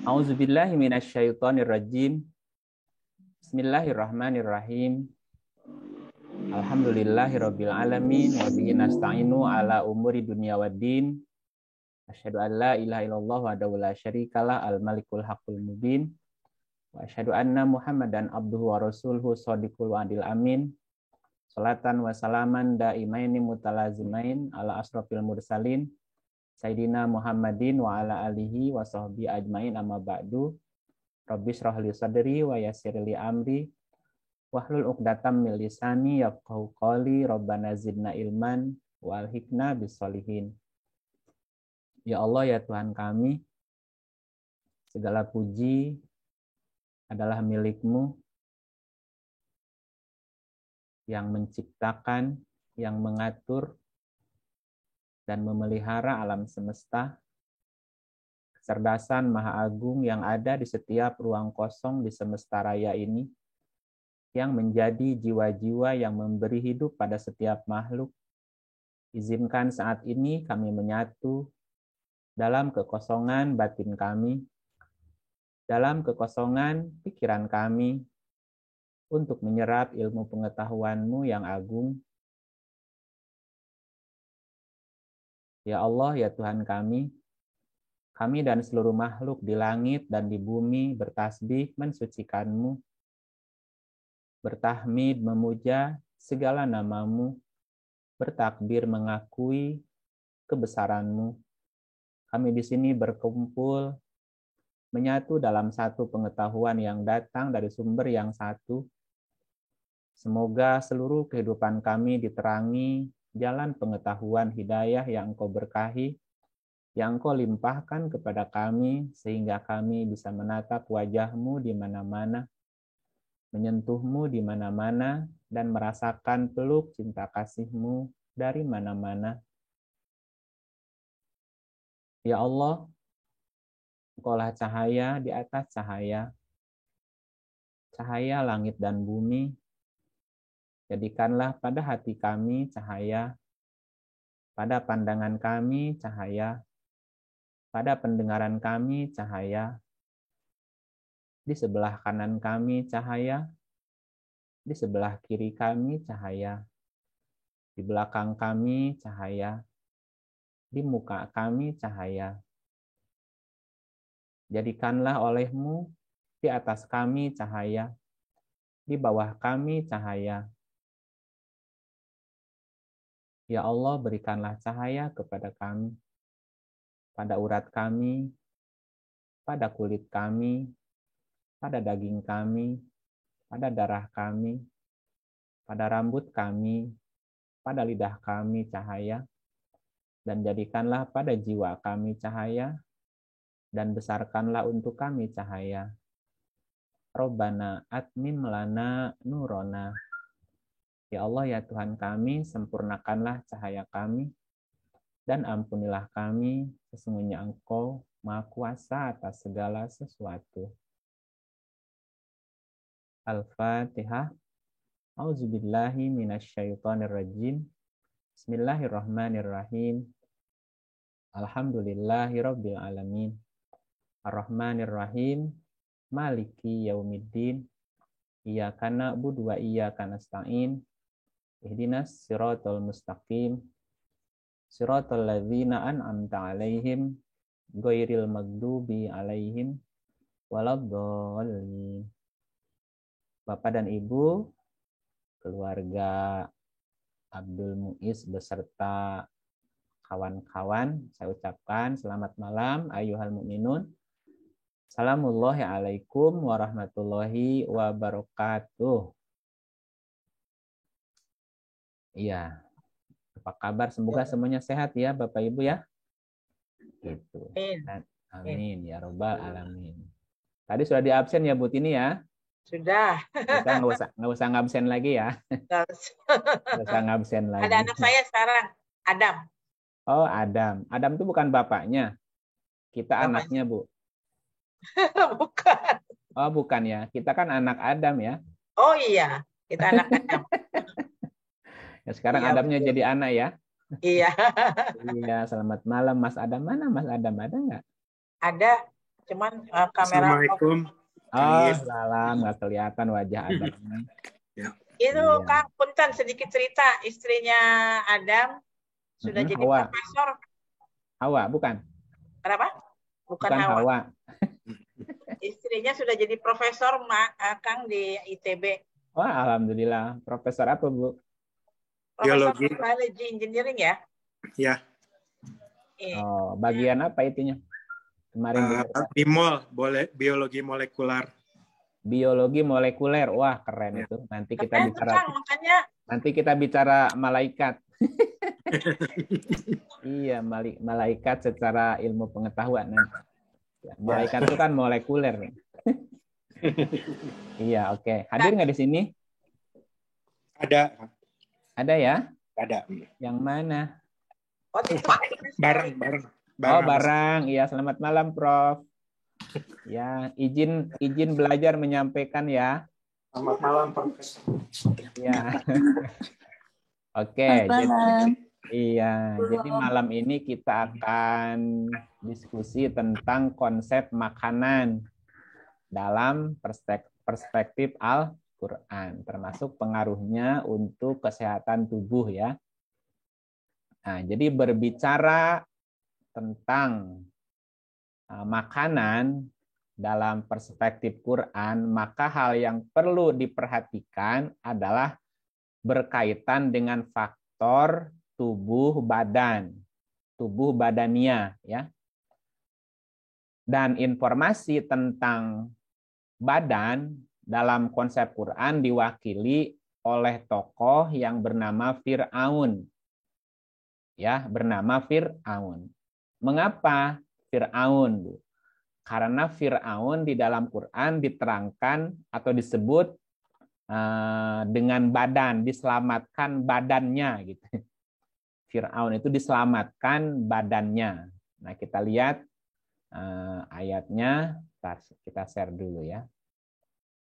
A'udzubillahi minasyaitonirrajim. Bismillahirrahmanirrahim. Alhamdulillahirabbil alamin wa bihi nasta'inu ala umuri dunya waddin. Asyhadu an la ilaha illallah wahdahu la syarikalah al-malikul haqqul mubin. Wa asyhadu anna Muhammadan abduhu wa rasuluhu shadiqul wa'dil amin. Salatan wa salaman daimaini mutalazimain ala asrofil mursalin Sayyidina Muhammadin wa ala alihi wa sahbihi ajmain amma ba'du. Rabbi shrah li sadri wa yassir li amri wahlul 'uqdatam min lisani yafqahu qawli. Rabbana zidna ilman wa alhiqna bis-sholihin. Ya Allah, ya Tuhan kami, segala puji adalah milik-Mu yang menciptakan, yang mengatur dan memelihara alam semesta. Kecerdasan Maha Agung yang ada di setiap ruang kosong di semesta raya ini, yang menjadi jiwa-jiwa yang memberi hidup pada setiap makhluk. Izinkan saat ini kami menyatu dalam kekosongan batin kami, dalam kekosongan pikiran kami, untuk menyerap ilmu pengetahuan-Mu yang agung. Ya Allah, ya Tuhan kami dan seluruh makhluk di langit dan di bumi bertasbih mensucikan-Mu, bertahmid memuja segala nama-Mu, bertakbir mengakui kebesaran-Mu. Kami di sini berkumpul, menyatu dalam satu pengetahuan yang datang dari sumber yang satu. Semoga seluruh kehidupan kami diterangi jalan pengetahuan hidayah yang Engkau berkahi, yang Engkau limpahkan kepada kami, sehingga kami bisa menatap wajah-Mu di mana-mana, menyentuh-Mu di mana-mana, dan merasakan peluk cinta kasih-Mu dari mana-mana. Ya Allah, Engkaulah cahaya di atas cahaya, cahaya langit dan bumi. Jadikanlah pada hati kami cahaya, pada pandangan kami cahaya, pada pendengaran kami cahaya, di sebelah kanan kami cahaya, di sebelah kiri kami cahaya, di belakang kami cahaya, di muka kami cahaya. Jadikanlah oleh-Mu di atas kami cahaya, di bawah kami cahaya. Ya Allah, berikanlah cahaya kepada kami, pada urat kami, pada kulit kami, pada daging kami, pada darah kami, pada rambut kami, pada lidah kami cahaya, dan jadikanlah pada jiwa kami cahaya, dan besarkanlah untuk kami cahaya. Rabbana atmim lana nurona. Ya Allah, ya Tuhan kami, sempurnakanlah cahaya kami, dan ampunilah kami, sesungguhnya Engkau Maha Kuasa atas segala sesuatu. Al-Fatihah. A'udzubillahi minasyaitonirrajim. Bismillahirrahmanirrahim. Alhamdulillahirabbil alamin. Ar-Rahmanirrahim. Maliki yaumiddin. Iyyaka na'budu wa iyyaka nasta'in. Ihdinas siratal mustaqim. Siratal ladzina an'amta 'alaihim ghairil maghdubi 'alaihim waladdallin. Bapak dan Ibu, keluarga Abdul Muiz beserta kawan-kawan, saya ucapkan selamat malam ayyuhal mu'minun. Assalamullahi alaikum warahmatullahi wabarakatuh. Iya, apa kabar? Semoga semuanya sehat ya Bapak Ibu ya. Gitu. Amin ya robbal alamin. Tadi sudah di absen ya Bu Tini ya? Sudah. Kita nggak usah ngabsen lagi ya. Nggak usah ngabsen lagi. Ada anak saya sekarang, Adam. Oh, Adam. Adam itu bukan bapaknya. Kita Bapaknya. anaknya, Bu. Bukan. Oh, bukan ya. Kita kan anak Adam ya. Oh iya, kita anak Adam. Ya, sekarang iya, Adamnya betul. jadi anak ya. Iya. Iya, selamat malam Mas Adam. Mana Mas Adam? Ada nggak? Ada. Cuman kamera Assalamualaikum. Oh, salam, nggak kelihatan wajah Adamnya. Ya. itu Iya. Kang Punten sedikit cerita istrinya Adam sudah jadi Hawa. profesor. Hawa, bukan? Kenapa? Bukan Bukan Hawa. Hawa. Istrinya sudah jadi profesor Kang di ITB. Wah, alhamdulillah. Profesor apa, Bu? Profesor Biologi. Biology Engineering ya? Ya. Oh, bagian apa itunya? Kemarin dengar. Biologi molekular. Biologi molekuler. Wah, keren Ya. itu. Nanti kita Keren, bicara. Kang, makanya Nanti kita bicara malaikat. Iya, malaikat secara ilmu pengetahuan nanti. Ya, malaikat itu kan molekuler. Iya, oke. Hadir nggak di sini? Ada. Ada ya? Ada. Yang mana? Bareng. Oh, barang. Iya, selamat malam, Prof. Ya, izin belajar menyampaikan ya. Selamat malam, Profesor. Ya. Oke, jadi malam ini kita akan diskusi tentang konsep makanan dalam perspektif Al-Quran, termasuk pengaruhnya untuk kesehatan tubuh ya. Nah, jadi berbicara tentang makanan dalam perspektif Quran, maka hal yang perlu diperhatikan adalah berkaitan dengan faktor tubuh badannya ya. Dan informasi tentang badan dalam konsep Quran diwakili oleh tokoh yang bernama Fir'aun. Ya, bernama Fir'aun. Mengapa Fir'aun, Bu? Karena Fir'aun di dalam Quran diterangkan atau disebut dengan badan, diselamatkan badannya gitu. Fir'aun itu diselamatkan badannya. Nah, kita lihat ayatnya, kita share dulu ya.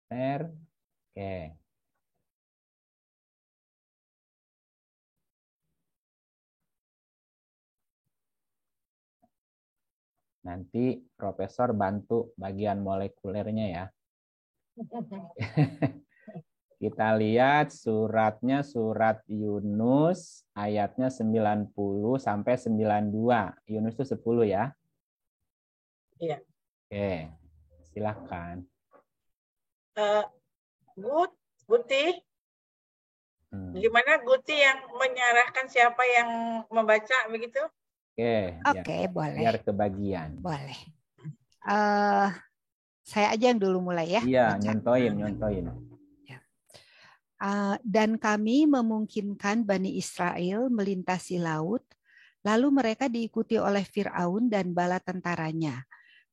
Share. Oke. Nanti Profesor bantu bagian molekulernya ya. Kita lihat suratnya, surat Yunus ayatnya 90 sampai 92. Yunus itu 10 ya. Iya. Oke, silakan. Guti, gimana Guti yang menyerahkan siapa yang membaca begitu? Oke, boleh. Biar kebagian. Boleh. Saya aja yang dulu mulai ya. Iya, nyontoin. Dan kami memungkinkan Bani Israel melintasi laut, lalu mereka diikuti oleh Fir'aun dan bala tentaranya,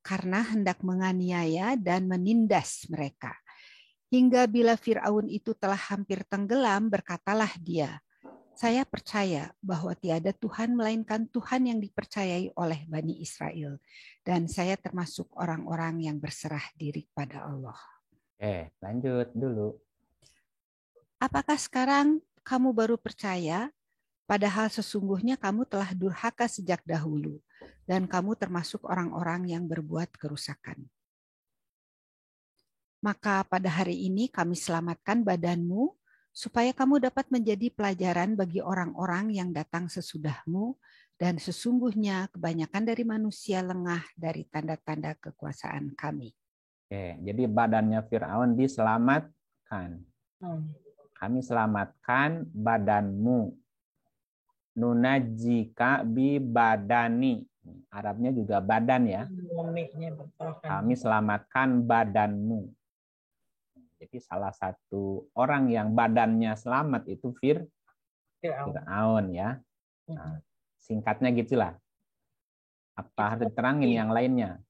karena hendak menganiaya dan menindas mereka. Hingga bila Fir'aun itu telah hampir tenggelam, berkatalah dia, saya percaya bahwa tiada Tuhan melainkan Tuhan yang dipercayai oleh Bani Israel, dan saya termasuk orang-orang yang berserah diri kepada Allah. Lanjut dulu. Apakah sekarang kamu baru percaya, padahal sesungguhnya kamu telah durhaka sejak dahulu, dan kamu termasuk orang-orang yang berbuat kerusakan. Maka pada hari ini kami selamatkan badanmu, supaya kamu dapat menjadi pelajaran bagi orang-orang yang datang sesudahmu, dan sesungguhnya kebanyakan dari manusia lengah dari tanda-tanda kekuasaan kami. Jadi badannya Fir'aun diselamatkan. Kami selamatkan badanmu. Nunajika bi badani. Arabnya juga badan ya. Kami selamatkan badanmu. Jadi salah satu orang yang badannya selamat itu Fir'aun ya. Nah, singkatnya gitulah. Apa harus diterangin yang lainnya?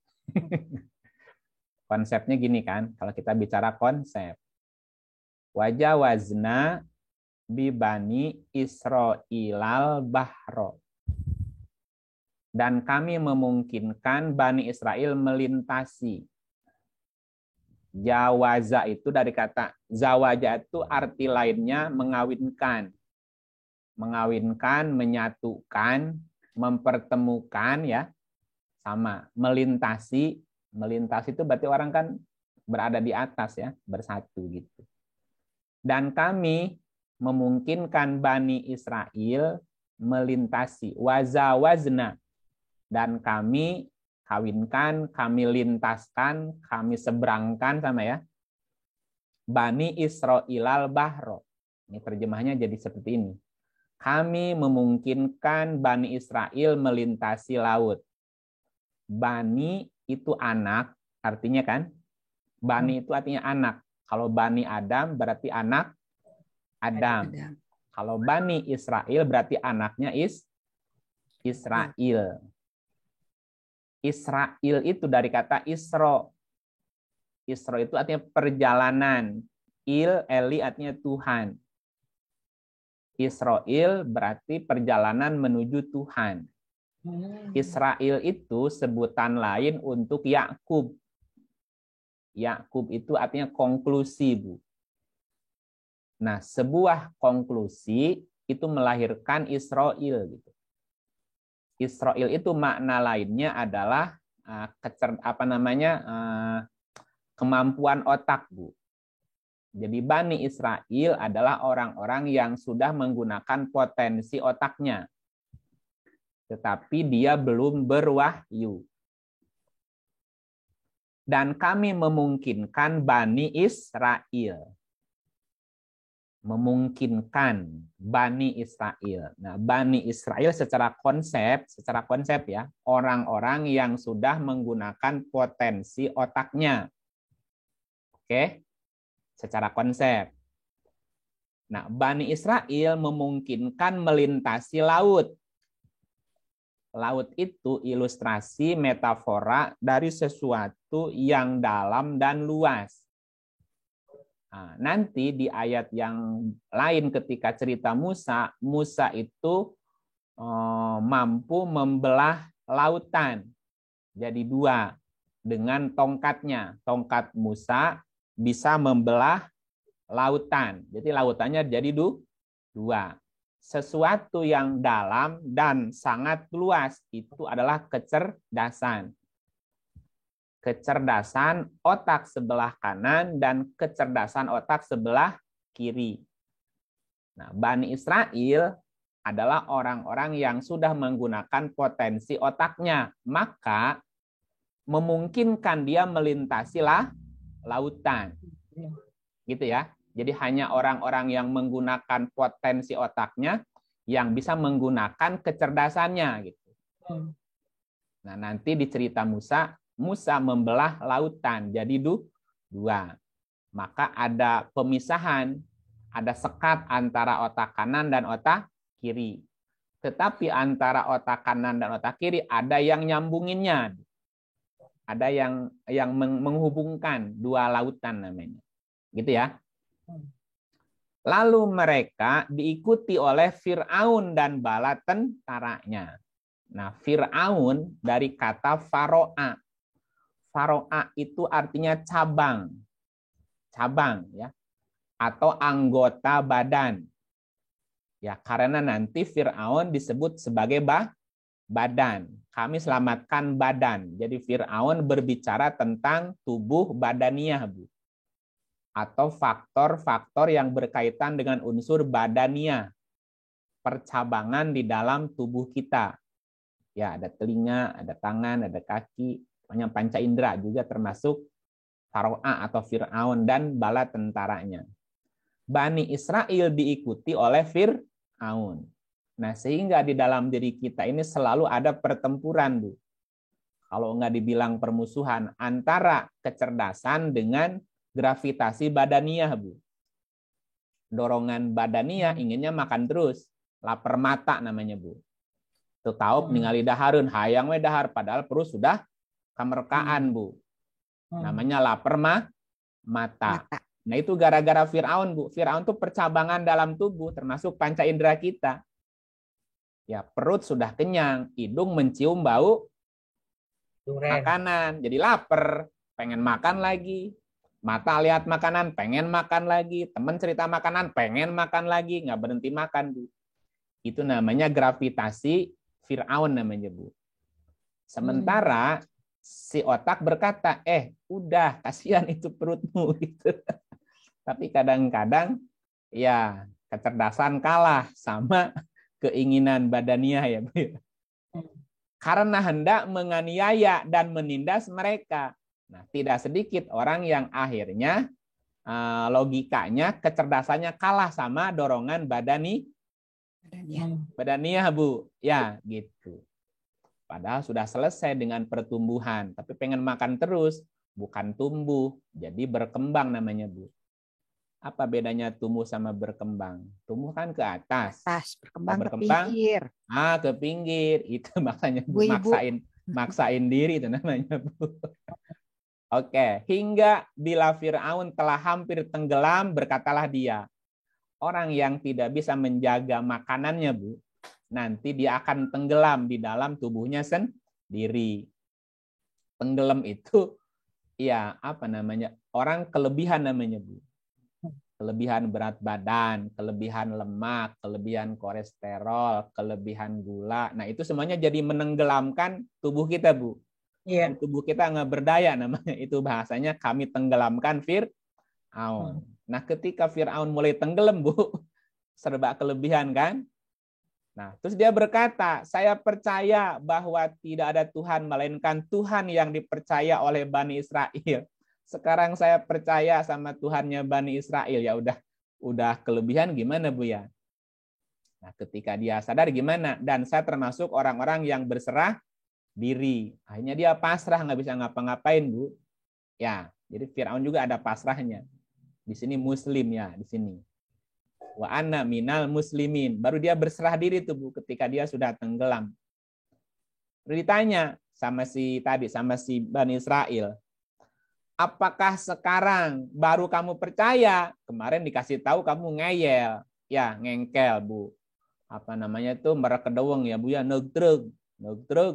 Konsepnya gini kan, kalau kita bicara konsep. Wajawazna bibani Israilal bahro. Dan kami memungkinkan Bani Israel melintasi. Jawaza itu dari kata zawaja itu arti lainnya mengawinkan. Mengawinkan, menyatukan, mempertemukan ya. Sama, melintasi Melintas itu berarti orang kan berada di atas ya, bersatu gitu. Dan kami memungkinkan Bani Israel melintasi wazawazna, dan kami kawinkan, kami lintaskan, kami seberangkan sama ya, Bani Israilal Bahro. Ini terjemahnya jadi seperti ini. Kami memungkinkan Bani Israel melintasi laut. Bani itu anak, artinya kan? Bani itu artinya anak. Kalau Bani Adam berarti anak Adam. Kalau Bani Israel berarti anaknya Israel. Israel itu dari kata Isro. Isro itu artinya perjalanan. Eli artinya Tuhan. Israel berarti perjalanan menuju Tuhan. Israel itu sebutan lain untuk Yakub. Yakub itu artinya konklusi, Bu. Nah, sebuah konklusi itu melahirkan Israel gitu. Israel itu makna lainnya adalah kemampuan otak, Bu. Jadi Bani Israel adalah orang-orang yang sudah menggunakan potensi otaknya. Tetapi dia belum berwahyu. Dan kami memungkinkan Bani Israel. Memungkinkan Bani Israel. Nah, Bani Israel secara konsep ya, orang-orang yang sudah menggunakan potensi otaknya. Oke? Secara konsep. Nah, Bani Israel memungkinkan melintasi laut. Laut itu ilustrasi metafora dari sesuatu yang dalam dan luas. Nah, nanti di ayat yang lain ketika cerita Musa, Musa itu mampu membelah lautan jadi dua dengan tongkatnya. Tongkat Musa bisa membelah lautan. Jadi lautannya jadi dua. Sesuatu yang dalam dan sangat luas itu adalah kecerdasan. Kecerdasan otak sebelah kanan dan kecerdasan otak sebelah kiri. Nah, Bani Israel adalah orang-orang yang sudah menggunakan potensi otaknya. Maka memungkinkan dia melintasi lautan. Gitu ya. Jadi hanya orang-orang yang menggunakan potensi otaknya yang bisa menggunakan kecerdasannya gitu. Nah, nanti di cerita Musa membelah lautan jadi dua. Maka ada pemisahan, ada sekat antara otak kanan dan otak kiri. Tetapi antara otak kanan dan otak kiri ada yang nyambunginnya. Ada yang menghubungkan dua lautan namanya. Gitu ya. Lalu mereka diikuti oleh Fir'aun dan bala tentaranya. Nah, Fir'aun dari kata faro'a. Faro'a itu artinya cabang. Cabang ya. Atau anggota badan. Ya, karena nanti Fir'aun disebut sebagai badan. Kami selamatkan badan. Jadi Fir'aun berbicara tentang tubuh badaniah, Bu. Atau faktor-faktor yang berkaitan dengan unsur badaniah. Percabangan di dalam tubuh kita. Ya, ada telinga, ada tangan, ada kaki. Pokoknya panca indera juga termasuk Faro'a atau Fir'aun dan bala tentaranya. Bani Israel diikuti oleh Fir'aun. Nah, sehingga di dalam diri kita ini selalu ada pertempuran, Bu. Kalau nggak dibilang permusuhan antara kecerdasan dengan gravitasi badaniah, Bu. Dorongan badaniah inginnya makan terus. Lapar mata namanya, Bu. Tuh tahu ningali dahareun, hayang we dahar padahal perut sudah kamerkaan, Bu. Namanya lapar mata. Nah, itu gara-gara Fir'aun, Bu. Fir'aun itu percabangan dalam tubuh termasuk panca indera kita. Ya, perut sudah kenyang, hidung mencium bau makanan, jadi lapar, pengen makan lagi. Mata lihat makanan, pengen makan lagi. Teman cerita makanan, pengen makan lagi, nggak berhenti makan, Bu. Itu namanya gravitasi Fir'aun namanya, Bu. Sementara si otak berkata, udah kasihan itu perutmu gitu. Tapi kadang-kadang ya kecerdasan kalah sama keinginan badaniah ya Bu. Karena hendak menganiaya dan menindas mereka. Nah, tidak sedikit orang yang akhirnya logikanya, kecerdasannya kalah sama dorongan badaniah Bu. Ya, gitu. Padahal sudah selesai dengan pertumbuhan, tapi pengen makan terus, bukan tumbuh, jadi berkembang namanya Bu. Apa bedanya tumbuh sama berkembang? Tumbuh kan ke atas. Berkembang ke pinggir. Ke pinggir. Itu makanya Bu, maksain diri itu namanya Bu. Oke, hingga bila Fir'aun telah hampir tenggelam, berkatalah dia, orang yang tidak bisa menjaga makanannya Bu, nanti dia akan tenggelam di dalam tubuhnya sendiri. Tenggelam itu ya apa namanya? Orang kelebihan namanya Bu. Kelebihan berat badan, kelebihan lemak, kelebihan kolesterol, kelebihan gula. Nah, itu semuanya jadi menenggelamkan tubuh kita, Bu. Iya. Tubuh kita nggak berdaya namanya. Itu bahasanya kami tenggelamkan Fir'aun. Nah, ketika Fir'aun mulai tenggelam, Bu, serba kelebihan kan? Nah, terus dia berkata, saya percaya bahwa tidak ada Tuhan melainkan Tuhan yang dipercaya oleh Bani Israel. Sekarang saya percaya sama Tuhannya Bani Israel. Ya udah kelebihan gimana Bu ya? Nah, ketika dia sadar gimana? Dan saya termasuk orang-orang yang berserah diri. Akhirnya dia pasrah, nggak bisa ngapa-ngapain Bu. Ya, jadi Fir'aun juga ada pasrahnya. Di sini Muslim ya, di sini. Wa anna minal muslimin. Baru dia berserah diri tuh Bu, ketika dia sudah tenggelam. Lalu ditanya sama si Bani Israel, apakah sekarang baru kamu percaya? Kemarin dikasih tahu kamu ngeyel. Ya, ngengkel, Bu. Apa namanya tuh, merekedeweng ya, Bu ya, negreg,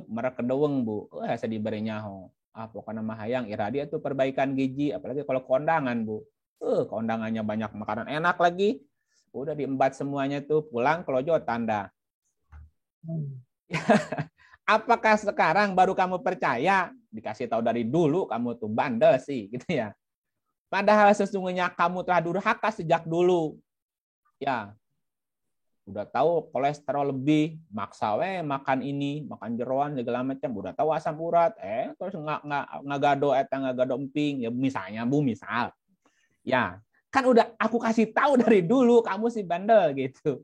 merekedeweng, Bu. Saya diberi nyaho. Pokoknya mah hayang iradi itu perbaikan gizi, apalagi kalau kondangan, Bu. Kondangannya banyak makanan enak lagi. Udah diembat semuanya tuh, pulang kelojo tanda. Apakah sekarang baru kamu percaya? Dikasih tahu dari dulu kamu tuh bandel sih, gitu ya. Padahal sesungguhnya kamu telah durhaka sejak dulu. Ya, udah tahu kolesterol lebih, maksa makan ini, makan jeroan segala macam. Udah tahu asam urat, terus nggak gado emping, ya misalnya Bu, misal. Ya, kan udah aku kasih tahu dari dulu kamu si bandel gitu.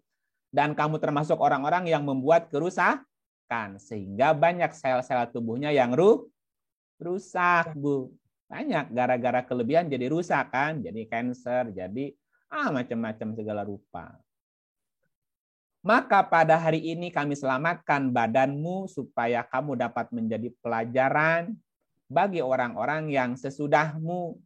Dan kamu termasuk orang-orang yang membuat kerusakan sehingga banyak sel-sel tubuhnya yang rusak, Bu. Banyak gara-gara kelebihan jadi rusak kan, jadi kanker, jadi macam-macam segala rupa. Maka pada hari ini kami selamatkan badanmu supaya kamu dapat menjadi pelajaran bagi orang-orang yang sesudahmu.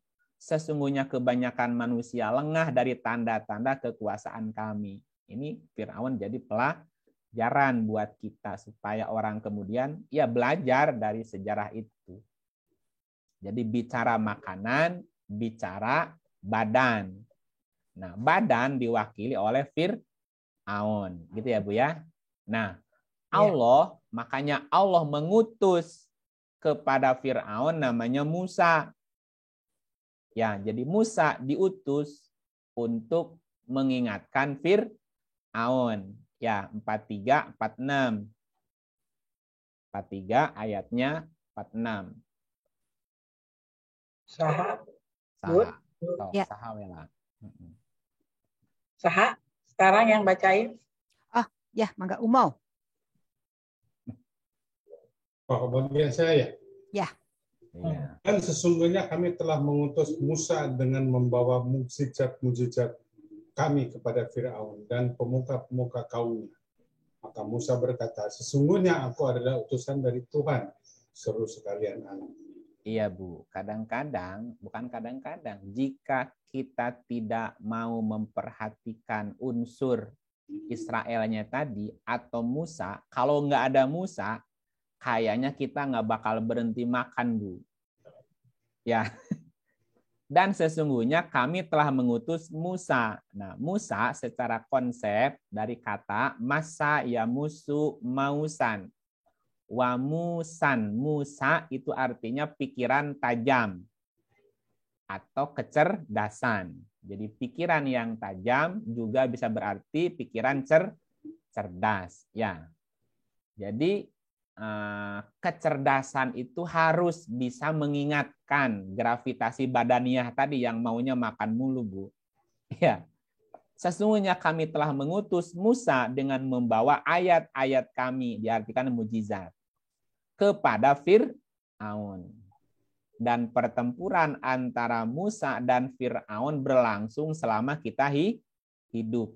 Sesungguhnya kebanyakan manusia lengah dari tanda-tanda kekuasaan kami. Ini Fir'aun jadi pelajaran buat kita supaya orang kemudian ya belajar dari sejarah itu. Jadi bicara makanan, bicara badan. Nah, badan diwakili oleh Fir'aun, gitu ya Bu ya. Nah, Allah, makanya Allah mengutus kepada Fir'aun namanya Musa. Ya, jadi Musa diutus untuk mengingatkan Fir'aun. Ya, 43, 46. 43 ayatnya 46. Saha. Ya. Saha. Sekarang yang bacain. Ya, Mangga Umau. Bagian saya. Ya. Dan sesungguhnya kami telah mengutus Musa dengan membawa mukjizat-mukjizat kami kepada Fir'aun dan pemuka-pemuka kaumnya. Maka Musa berkata, sesungguhnya aku adalah utusan dari Tuhan, seru sekalian anak. Iya Bu, jika kita tidak mau memperhatikan unsur Israelnya tadi atau Musa, kalau nggak ada Musa, kayaknya kita nggak bakal berhenti makan Bu. Ya. Dan sesungguhnya kami telah mengutus Musa. Nah, Musa secara konsep dari kata masa ya musu mausan. Wa musan. Musa itu artinya pikiran tajam atau kecerdasan. Jadi pikiran yang tajam juga bisa berarti pikiran cerdas. Ya. Jadi kecerdasan itu harus bisa mengingatkan gravitasi badaniah tadi yang maunya makan mulu, Bu. Ya. Sesungguhnya kami telah mengutus Musa dengan membawa ayat-ayat kami, diartikan mujizat, kepada Fir'aun. Dan pertempuran antara Musa dan Fir'aun berlangsung selama kita hidup.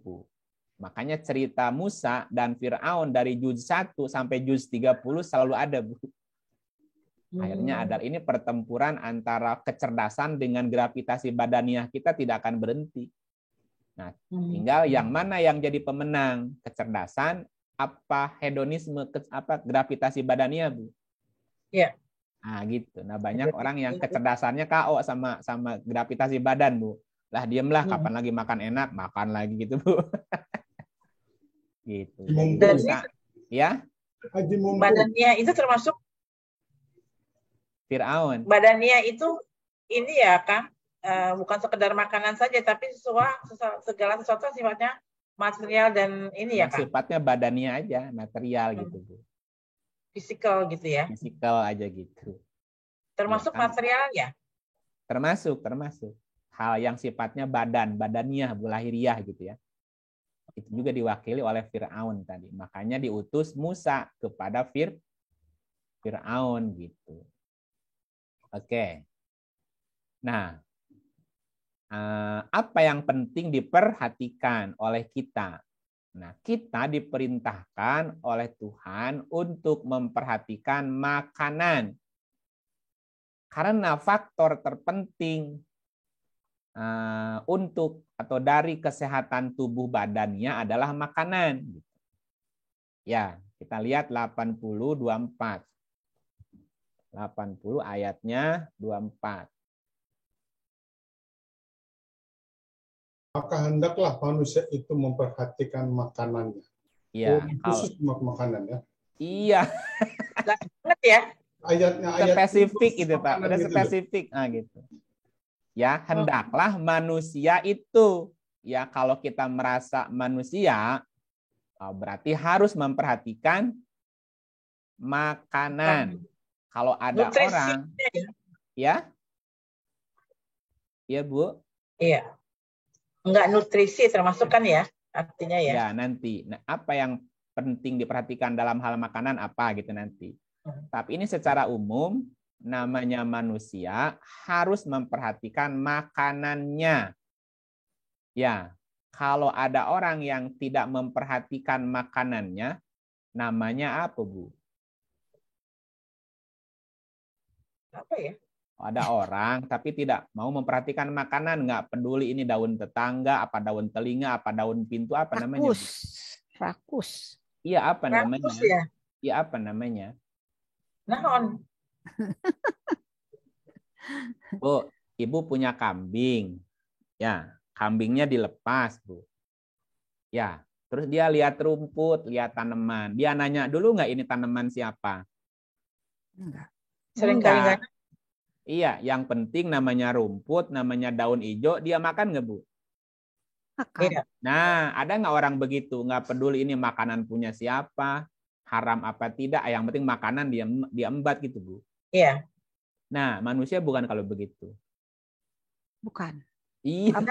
Makanya cerita Musa dan Fir'aun dari juz 1 sampai juz 30 selalu ada, Bu. Akhirnya ada ini pertempuran antara kecerdasan dengan gravitasi badaniah kita tidak akan berhenti. Nah, tinggal yang mana yang jadi pemenang, kecerdasan apa hedonisme, apa gravitasi badaniah, Bu? Iya. Nah, gitu. Nah, banyak orang yang kecerdasannya KO sama gravitasi badan, Bu. Lah diemlah, kapan lagi makan enak, makan lagi gitu, Bu. Gitu. Dan ya? Badannya itu termasuk Fir'aun. Badannya itu ini ya, Kang, bukan sekedar makanan saja, tapi segala sesuatu sifatnya material dan ini ya, Kang. Sifatnya badannya aja, material gitu, Bu. Fisikal gitu ya. Fisikal aja gitu. Termasuk ya, kan? material ya? Termasuk. Hal yang sifatnya badaniah, Bu, lahiriah gitu ya. Itu juga diwakili oleh Fir'aun tadi. Makanya diutus Musa kepada Fir'aun gitu. Oke. Nah, apa yang penting diperhatikan oleh kita? Nah, kita diperintahkan oleh Tuhan untuk memperhatikan makanan. Karena faktor terpenting untuk atau dari kesehatan tubuh badannya adalah makanan. Ya, kita lihat 80:24. 80 ayatnya 24. Maka hendaklah manusia itu memperhatikan makanannya. Iya. Khusus makanan ya. Iya. Banget ya. Ayatnya spesifik itu, Pak. Udah spesifik. Nah, gitu. Ya, hendaklah manusia itu. Ya, kalau kita merasa manusia, berarti harus memperhatikan makanan. Kalau ada orang, ya, Bu. Iya. Enggak nutrisi termasuk kan ya, artinya ya. Ya, nanti. Nah, apa yang penting diperhatikan dalam hal makanan apa gitu nanti. Tapi ini secara umum, namanya manusia harus memperhatikan makanannya. Ya, kalau ada orang yang tidak memperhatikan makanannya, namanya apa, Bu? Apa ya? Ada orang tapi tidak mau memperhatikan makanan, nggak peduli ini daun tetangga, apa daun telinga, apa daun pintu, apa namanya? Rakus. Iya, apa namanya? Ya? Iya, apa namanya? Naon? Bu, Ibu punya kambing. Ya, kambingnya dilepas, Bu. Ya, terus dia lihat rumput, lihat tanaman. Dia nanya dulu nggak ini tanaman siapa? Enggak. Seringkali enggak. Iya, yang penting namanya rumput, namanya daun hijau, dia makan nggak, Bu? Makan. Nah, ada nggak orang begitu? Nggak peduli ini makanan punya siapa, haram apa tidak, yang penting makanan dia embat gitu, Bu. Iya. Nah, manusia bukan kalau begitu. Bukan. Iya.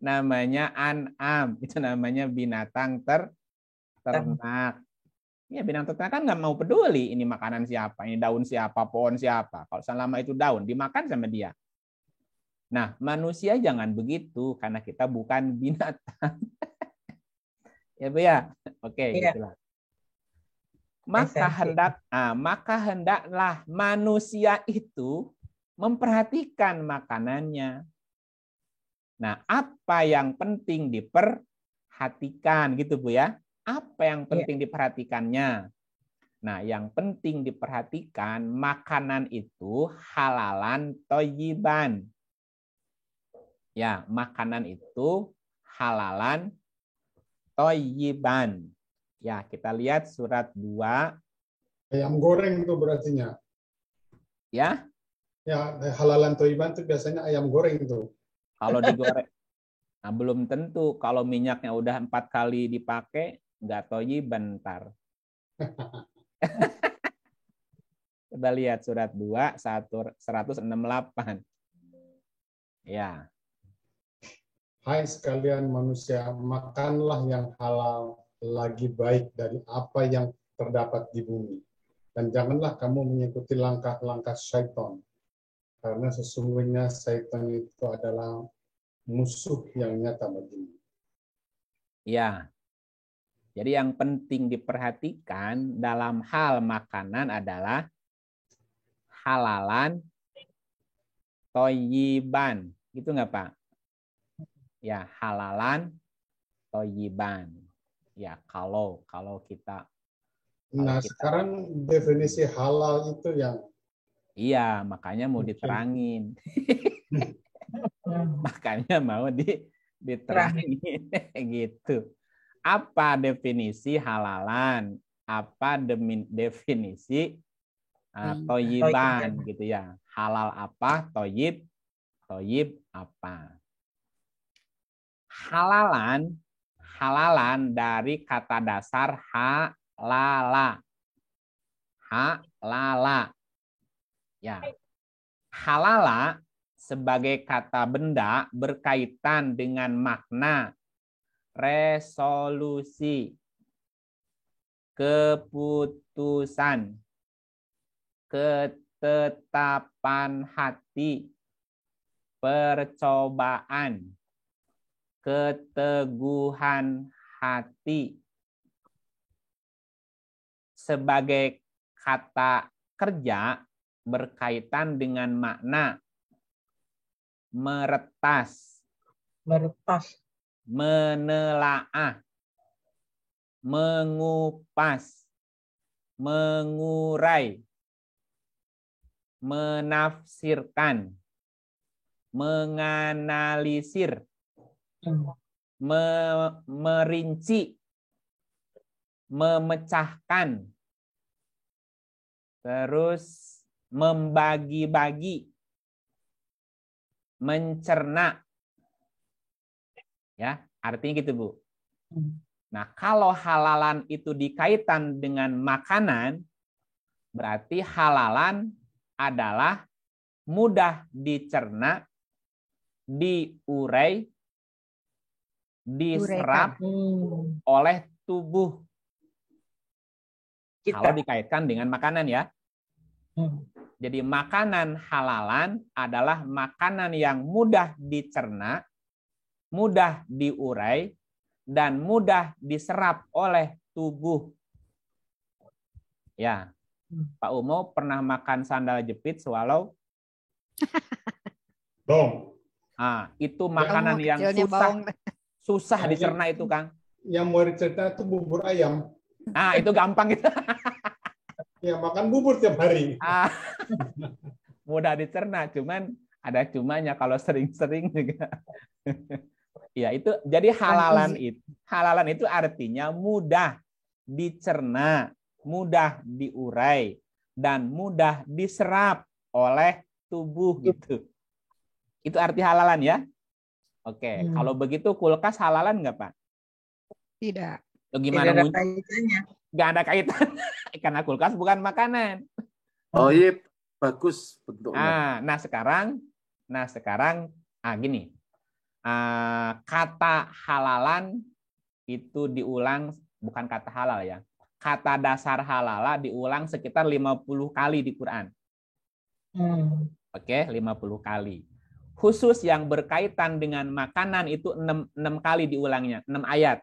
namanya an'am. Itu namanya binatang ternak. Ya, binatang ternak kan nggak mau peduli ini makanan siapa, ini daun siapa, pohon siapa. Kalau selama itu daun, dimakan sama dia. Nah, manusia jangan begitu, karena kita bukan binatang. Ya, Bu ya? Oke, iya. Gitulah. Maka hendaklah manusia itu memperhatikan makanannya. Nah, apa yang penting diperhatikan gitu, Bu ya? Apa yang penting diperhatikannya? Nah, yang penting diperhatikan makanan itu halalan thayyiban. Ya, makanan itu halalan thayyiban. Ya, kita lihat surat 2 Ayam goreng itu berartinya. Ya, Ya, halalan toiban itu biasanya ayam goreng itu. kalau digoreng. Nah, belum tentu. Kalau minyaknya udah 4 kali dipakai, nggak toyiban bentar. Coba lihat surat 2, 168. Ya. Hai sekalian manusia, makanlah yang halal lagi baik dari apa yang terdapat di bumi. Dan janganlah kamu mengikuti langkah-langkah syaitan. Karena sesungguhnya syaitan itu adalah musuh yang nyata bagimu. Ya. Jadi yang penting diperhatikan dalam hal makanan adalah halalan toyiban. Gitu nggak, Pak? Ya, halalan toyiban. Ya, kalau kita. Nah, sekarang definisi halal itu yang... Iya, makanya mau diterangin. Makanya mau diterangin. Gitu. Apa definisi halalan? Apa definisi toyiban gitu ya? Halal apa? Toyib apa? Halalan dari kata dasar halala. Halala. Ya. Halala sebagai kata benda berkaitan dengan makna resolusi, keputusan, ketetapan hati, percobaan, keteguhan hati. Sebagai kata kerja berkaitan dengan makna meretas, menelaah, mengupas, mengurai, menafsirkan, menganalisir, merinci, memecahkan, terus membagi-bagi, mencerna. Ya, artinya gitu, Bu. Nah, kalau halalan itu dikaitan dengan makanan, berarti halalan adalah mudah dicerna, diurai, diserap oleh tubuh. Kalau dikaitkan dengan makanan ya. Jadi makanan halalan adalah makanan yang mudah dicerna, mudah diurai, dan mudah diserap oleh tubuh. Ya, Pak Umo pernah makan sandal jepit swallow? Belum. Ah, itu makanan yang susah dicerna itu, Kang. Yang mau dicerna itu bubur ayam. Ah, itu gampang gitu. Ya, makan bubur tiap hari. Mudah dicerna, cuman ada cumanya kalau sering-sering juga. Ya, itu jadi halalan itu artinya mudah dicerna, mudah diurai, dan mudah diserap oleh tubuh gitu. Itu arti halalan ya. Oke, kalau begitu kulkas halalan nggak, Pak? Tidak. Gimana? Tidak ada kaitannya. Nggak ada kaitan. Karena kulkas bukan makanan. Oh iya, bagus bentuknya. Nah sekarang gini. Kata halalan itu diulang, bukan kata halal ya. Kata dasar halala diulang sekitar 50 kali di Quran. Oke, 50 kali. Khusus yang berkaitan dengan makanan itu 6 kali diulangnya, 6 ayat.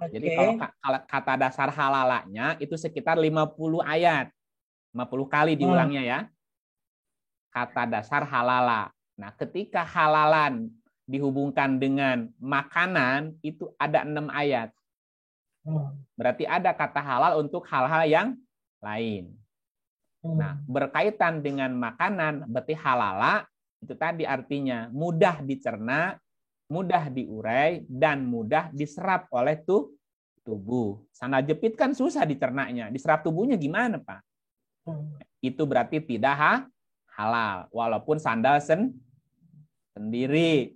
Jadi kalau kata dasar halalanya itu sekitar 50 ayat. 50 kali diulangnya ya. Kata dasar halala. Nah, ketika halalan dihubungkan dengan makanan itu ada 6 ayat. Berarti ada kata halal untuk hal-hal yang lain. Nah, berkaitan dengan makanan berarti halala itu tadi artinya mudah dicerna, mudah diurai, dan mudah diserap oleh tubuh. Sandal jepit kan susah dicernanya. Diserap tubuhnya gimana, Pak? Itu berarti tidak halal. Walaupun sandal sendiri.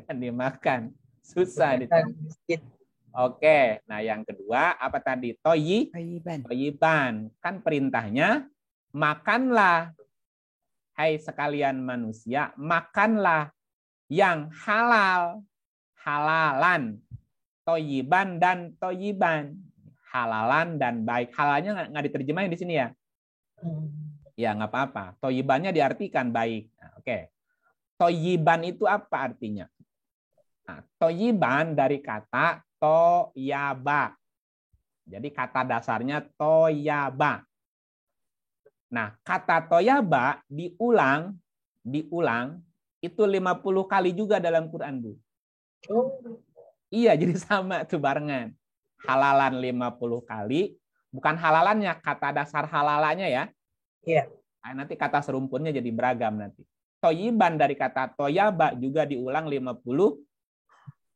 Dimakan. Susah dicerna. Oke. Nah yang kedua apa tadi? Toyiban. Kan perintahnya makanlah. Hai sekalian manusia, makanlah yang halal. Halalan. Toyiban dan toyiban. Halalan dan baik. Halalnya nggak diterjemahin di sini ya? Ya nggak apa-apa. Toyibannya diartikan baik. Nah, oke. Toyiban itu apa artinya? Nah, toyiban dari kata toyaba. Jadi kata dasarnya toyaba. Nah, kata toyaba diulang itu 50 kali juga dalam Quran, Bu. Iya, jadi sama tuh barengan. Halalan 50 kali, bukan halalannya, kata dasar halalannya ya. Iya. Nah, nanti kata serumpunnya jadi beragam nanti. Toyiban dari kata toyaba juga diulang 50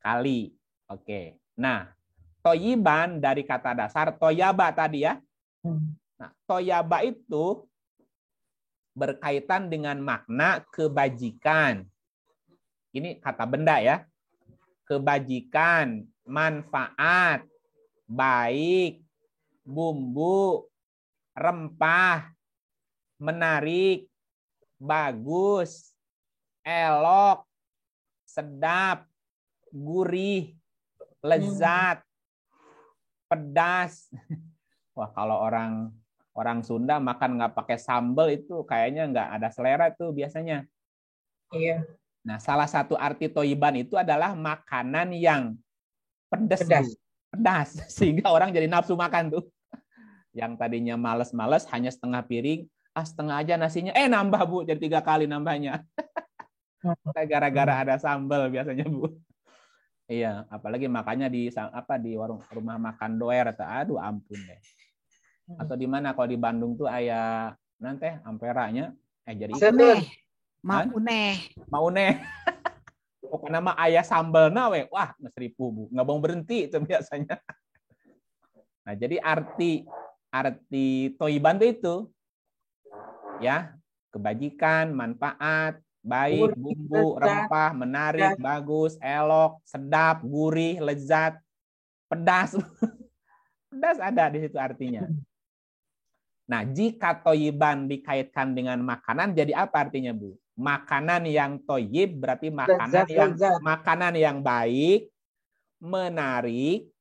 kali. Oke. Nah, toyiban dari kata dasar toyaba tadi ya. Nah, toyaba itu berkaitan dengan makna kebajikan. Ini kata benda ya. Kebajikan, manfaat, baik, bumbu, rempah, menarik, bagus, elok, sedap, gurih, lezat, pedas. Wah, kalau orang Sunda makan nggak pakai sambal itu kayaknya nggak ada selera tuh biasanya. Iya. Nah, salah satu arti toyiban itu adalah makanan yang pedas. Sehingga orang jadi nafsu makan tuh. Yang tadinya males-males hanya setengah piring, setengah aja nasinya, nambah Bu, jadi 3 kali nambahnya. Gara-gara ada sambal biasanya Bu. Iya, apalagi makannya di warung rumah makan doer atau aduh ampun deh. Atau di mana kalau di Bandung tuh ayah nanti amperanya jadi Mauneh. Pokoknya nama ayah sambal nawe. Wah, ngeseripu Bu. Nggak mau berhenti itu biasanya. Nah, jadi arti toyiban itu ya, kebajikan, manfaat, baik, bumbu, rempah, menarik, bagus, elok, sedap, gurih, lezat, pedas. Pedas ada di situ artinya. Nah, jika toyiban dikaitkan dengan makanan, jadi apa artinya, Bu? Makanan yang toyib berarti makanan yang baik, menarik,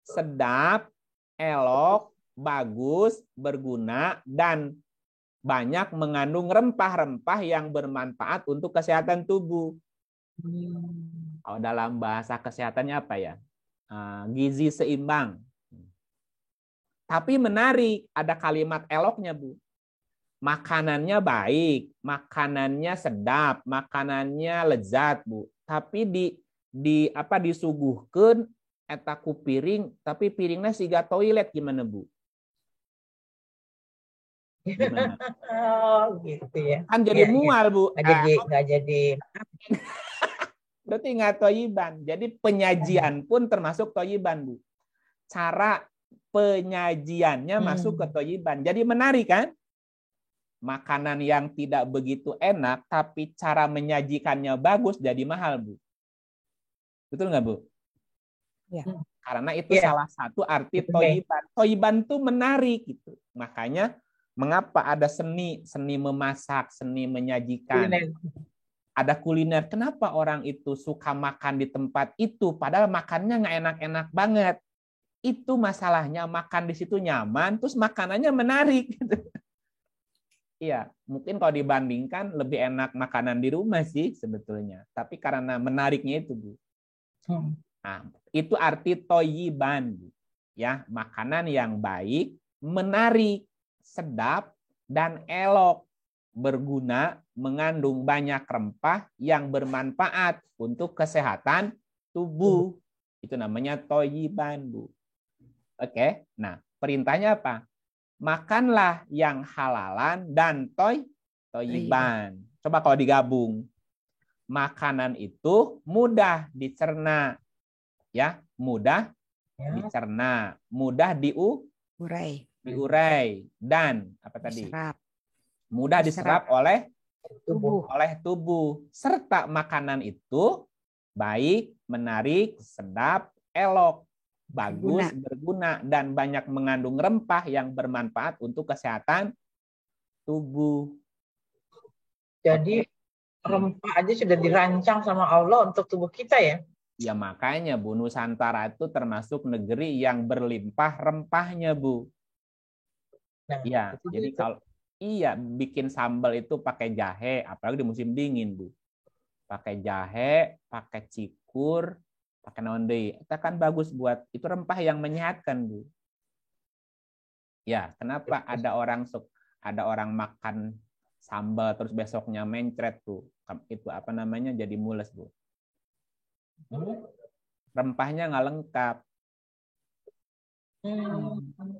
sedap, elok, bagus, berguna, dan banyak mengandung rempah-rempah yang bermanfaat untuk kesehatan tubuh. Kalau dalam bahasa kesehatannya apa ya? Gizi seimbang. Tapi menarik, ada kalimat eloknya, Bu. Makanannya baik, makanannya sedap, makanannya lezat, Bu. Tapi disuguhkeun eta ku piring, tapi piringnya siga toilet gimana, Bu? Gimana? Oh, gitu ya. Kan jadi mual, Bu. Nggak jadi. Berarti nggak toyiban. Jadi penyajian pun termasuk toyiban, Bu. Cara penyajiannya masuk ke toyiban. Jadi menarik kan? Makanan yang tidak begitu enak, tapi cara menyajikannya bagus, jadi mahal, Bu. Betul nggak, Bu? Ya. Karena itu salah satu arti toyiban. Toyiban itu menarik gitu. Makanya mengapa ada seni memasak, seni menyajikan. Ada kuliner. Kenapa orang itu suka makan di tempat itu, padahal makannya nggak enak-enak banget. Itu masalahnya, makan di situ nyaman, terus makanannya menarik. Iya, mungkin kalau dibandingkan lebih enak makanan di rumah sih sebetulnya. Tapi karena menariknya itu, Bu. Nah, itu arti toyiban, Bu. Ya, makanan yang baik, menarik, sedap, dan elok, berguna, mengandung banyak rempah yang bermanfaat untuk kesehatan tubuh. Itu namanya toyiban, Bu. Oke, nah perintahnya apa? Makanlah yang halalan dan toyiban. Coba kalau digabung. Makanan itu mudah dicerna. Ya, mudah dicerna, mudah Urai. diurai, dan apa tadi? Diserap. Mudah diserap oleh Tubuh. tubuh, serta makanan itu baik, menarik, sedap, elok, bagus, berguna, dan banyak mengandung rempah yang bermanfaat untuk kesehatan tubuh. Jadi rempah aja sudah dirancang sama Allah untuk tubuh kita ya. Ya makanya Bu, Nusantara itu termasuk negeri yang berlimpah rempahnya Bu. Nah, Ya, jadi kalau bikin sambal itu pakai jahe, apalagi di musim dingin Bu. Pakai jahe, pakai cikur, pakai naon deui. Itu kan bagus buat itu rempah yang menyehatkan Bu. Ya, kenapa ada orang makan sambal terus besoknya mencret tuh. Itu apa namanya? Jadi mules Bu. Rempahnya nggak lengkap.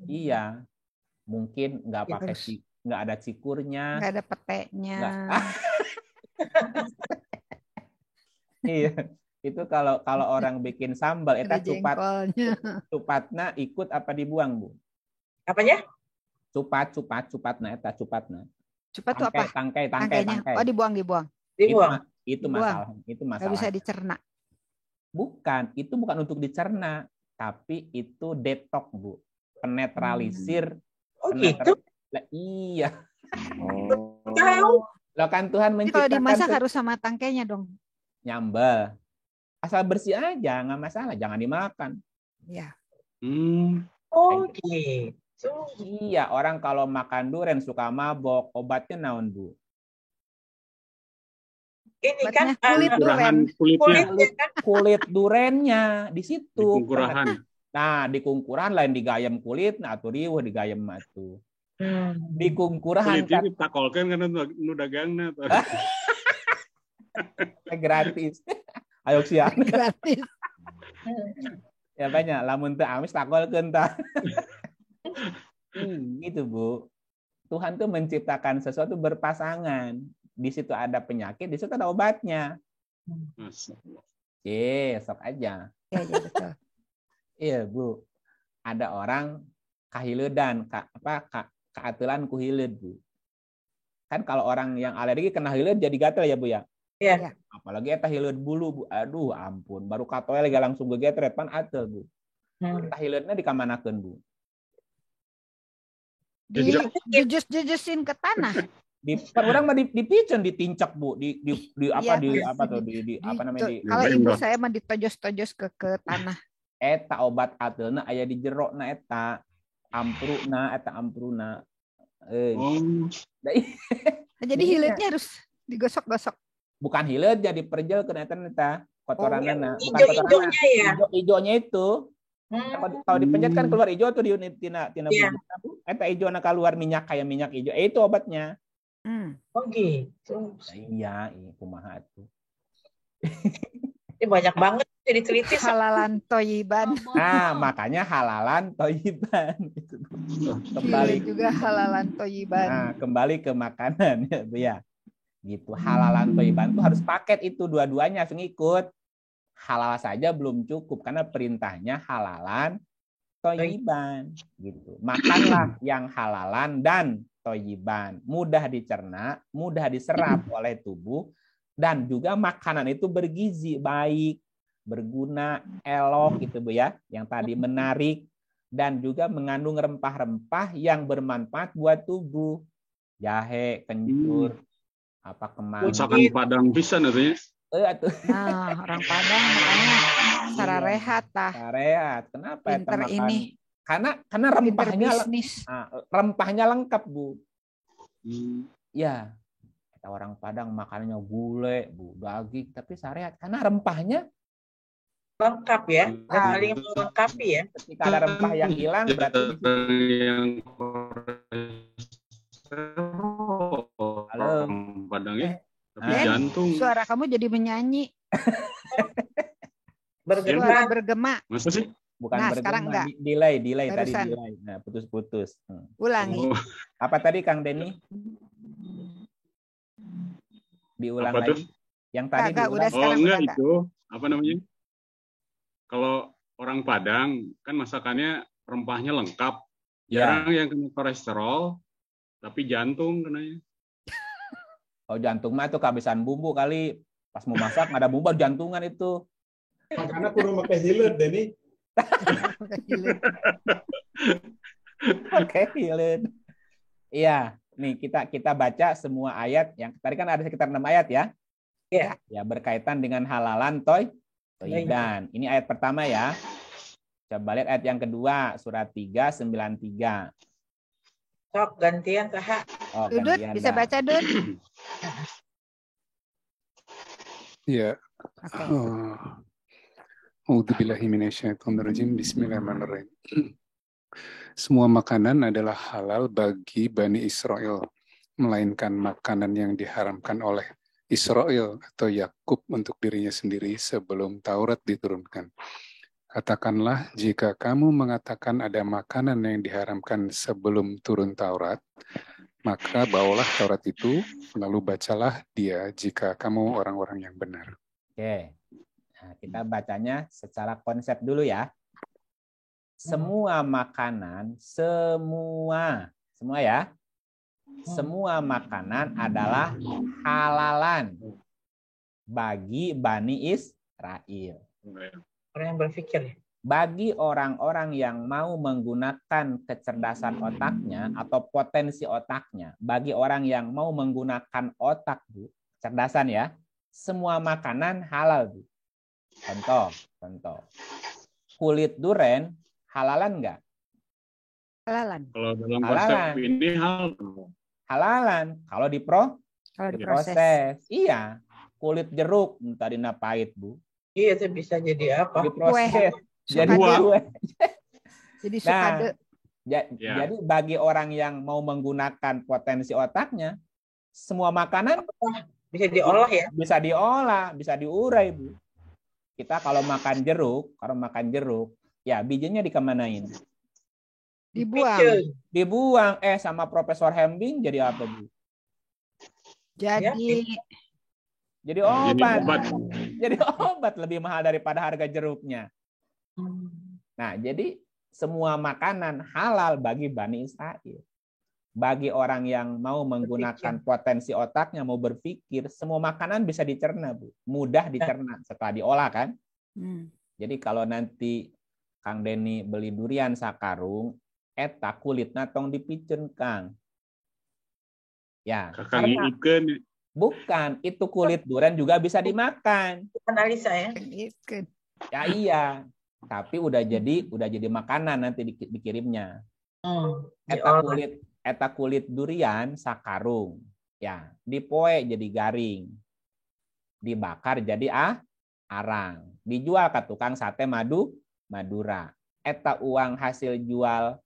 Iya, mungkin nggak pakai nggak ada cikurnya, nggak ada petenya. Iya, itu kalau orang bikin sambal, eta cupatna ikut apa dibuang Bu? Apanya? Cupatna eta cupatna. Cupat itu apa? Tangkai. Oh, dibuang. Itu masalah. Nggak bisa dicerna. Bukan, itu bukan untuk dicerna, tapi itu detok Bu, penetralisir. Gitu? Iya. Tahu. Loh kan Tuhan menciptakan. Kalau dimasak harus sama tangkainya dong. Nyambel. Asal bersih aja, nggak masalah, jangan dimakan. Ya. Gitu. Iya, orang kalau makan durian suka mabok, obatnya naon Bu? Ini kan kulit durennya di situ. Kungkurahan. Nah, di kungkurahan lain digayam kulit, nah atuh riweuh digayam atuh. Di kungkurahan kan ditakolkeun kana nu dagangna. Gratis. Ayo sian. Gratis. Ya banyak lamun teu amis takolkeun tah. Gitu Bu. Tuhan tuh menciptakan sesuatu berpasangan. Di situ ada penyakit, di situ ada obatnya. Sok aja. Iya, betul. Iya, Bu. Ada orang kahiledan, kaatulan ku hileud, Bu. Kan kalau orang yang alergi kena hileud jadi gatel ya, Bu ya? Iya. Apalagi eta hileud bulu, Bu. Aduh, ampun. Baru katoe lagi langsung gegetret pan atel, Bu. Eta hileudna dikamanakeun, Bu? Dijus-jujusin ke tanah. Orang mah dipicen, ditincak Bu, kalau ibu saya mah ditojos-tojos ke tanah. Eta obat ateulna aya di jerona eta ampruna. Jadi hileudnya harus digosok-gosok. Bukan hileud jadi perjelkeun eta kotoranna. Bukan Hijau-hijaunya ya. Hijaunya itu. Kalau dipencet kan keluar hijau tuh di tina bumbu. Eta hijaunya keluar minyak kayak minyak hijau. Itu obatnya. Gitu. Iya, kumaha tuh. Ini banyak banget jadi teliti. Halalan toyiban. Nah, makanya halalan toyiban. Kembali juga halalan toyiban. Nah, kembali ke makanan ya, Bu ya. Gitu. Halalan toyiban tuh harus paket itu dua-duanya harus ngikut. Halal saja belum cukup karena perintahnya halalan toyiban gitu. Makanlah yang halalan dan toyiban, mudah dicerna, mudah diserap oleh tubuh, dan juga makanan itu bergizi, baik, berguna, elok gitu Bu ya, yang tadi menarik, dan juga mengandung rempah-rempah yang bermanfaat buat tubuh. Jahe, kencur, kemangi. Masakan Padang pisan artinya. Nah, orang Padang makanya cara rehat tah. Rehat. Kenapa pinter ini? Karena rempahnya lengkap Bu. Ya, kita orang Padang makanannya gulai, Bu, daging, tapi syariat karena rempahnya lengkap ya, saling melengkapi ya. Ketika ada rempah yang hilang berarti Halo. Padang ya. Tapi jantung. Suara kamu jadi menyanyi. Bergema. Masa sih? Bukan nah, bergema, sekarang enggak. Delay tadi delay. Nah, putus-putus. Ulangi. Apa tadi Kang Denny? Diulang apa lagi. Tuh? Yang tadi diulang. Udah sekarang enggak itu. Apa namanya? Kalau orang Padang kan masakannya rempahnya lengkap. Ya. Jarang yang kena kolesterol, tapi jantung kenanya. Oh, jantung mah itu kehabisan bumbu kali. Pas mau masak nggak ada bumbu, jantungan itu. Makanya kudu pakai hilet deh nih. Oke, hilen. Iya, nih kita baca semua ayat yang tadi kan ada sekitar 6 ayat ya. Ya. Ya, berkaitan dengan halalan toiban. Ini ayat pertama ya. Coba lihat ayat yang kedua, surat 3:93. Sok gantian saha. Oh, Dudut, gantian bisa dah. baca, Dud? Ya. Oke. A'udzubillahi minasyaitonirrajim. Bismillahirrahmanirrahim. Semua makanan adalah halal bagi Bani Israel, melainkan makanan yang diharamkan oleh Israel atau Yakub untuk dirinya sendiri sebelum Taurat diturunkan. Katakanlah, jika kamu mengatakan ada makanan yang diharamkan sebelum turun Taurat, maka bawalah Taurat itu, lalu bacalah dia jika kamu orang-orang yang benar. Oke. Nah, kita bacanya secara konsep dulu ya. Semua makanan, semua ya. Semua makanan adalah halalan bagi Bani Israel. Orang yang berpikir ya. Bagi orang-orang yang mau menggunakan kecerdasan otaknya atau potensi otaknya, bagi orang yang mau menggunakan otak, Bu, kecerdasan ya, semua makanan halal, Bu. Contoh. Kulit duren halalan nggak? Halalan. Kalau dalam konsep ini Halalan. Kalau diproses. Iya. Kulit jeruk tadi pahit, Bu. Iya, itu bisa jadi apa? Diproses. Jadi Sukade. kue. Jadi sukade. Jadi bagi orang yang mau menggunakan potensi otaknya, semua makanan Bisa diolah ya. bisa diolah, bisa diurai, Bu. Kita kalau makan jeruk, ya bijinya dikemanain? Dibuang. Sama Profesor Hembing jadi apa, Bu? Jadi obat. Jadi obat lebih mahal daripada harga jeruknya. Nah, jadi semua makanan halal bagi Bani Israel. Bagi orang yang mau menggunakan potensi otaknya, mau berpikir, semua makanan bisa dicerna, Bu. Mudah dicerna setelah diolah kan. Jadi kalau nanti Kang Denny beli durian sakarung, eta kulitna tong dipicen, Kang. Ya, karena bukan, itu kulit durian juga bisa dimakan. Analisa ya. Ya iya, tapi udah jadi makanan nanti dikirimnya. Eta kulit durian sakarung, ya dipoe jadi garing, dibakar jadi arang, dijual ke tukang sate Madura. Eta uang hasil jual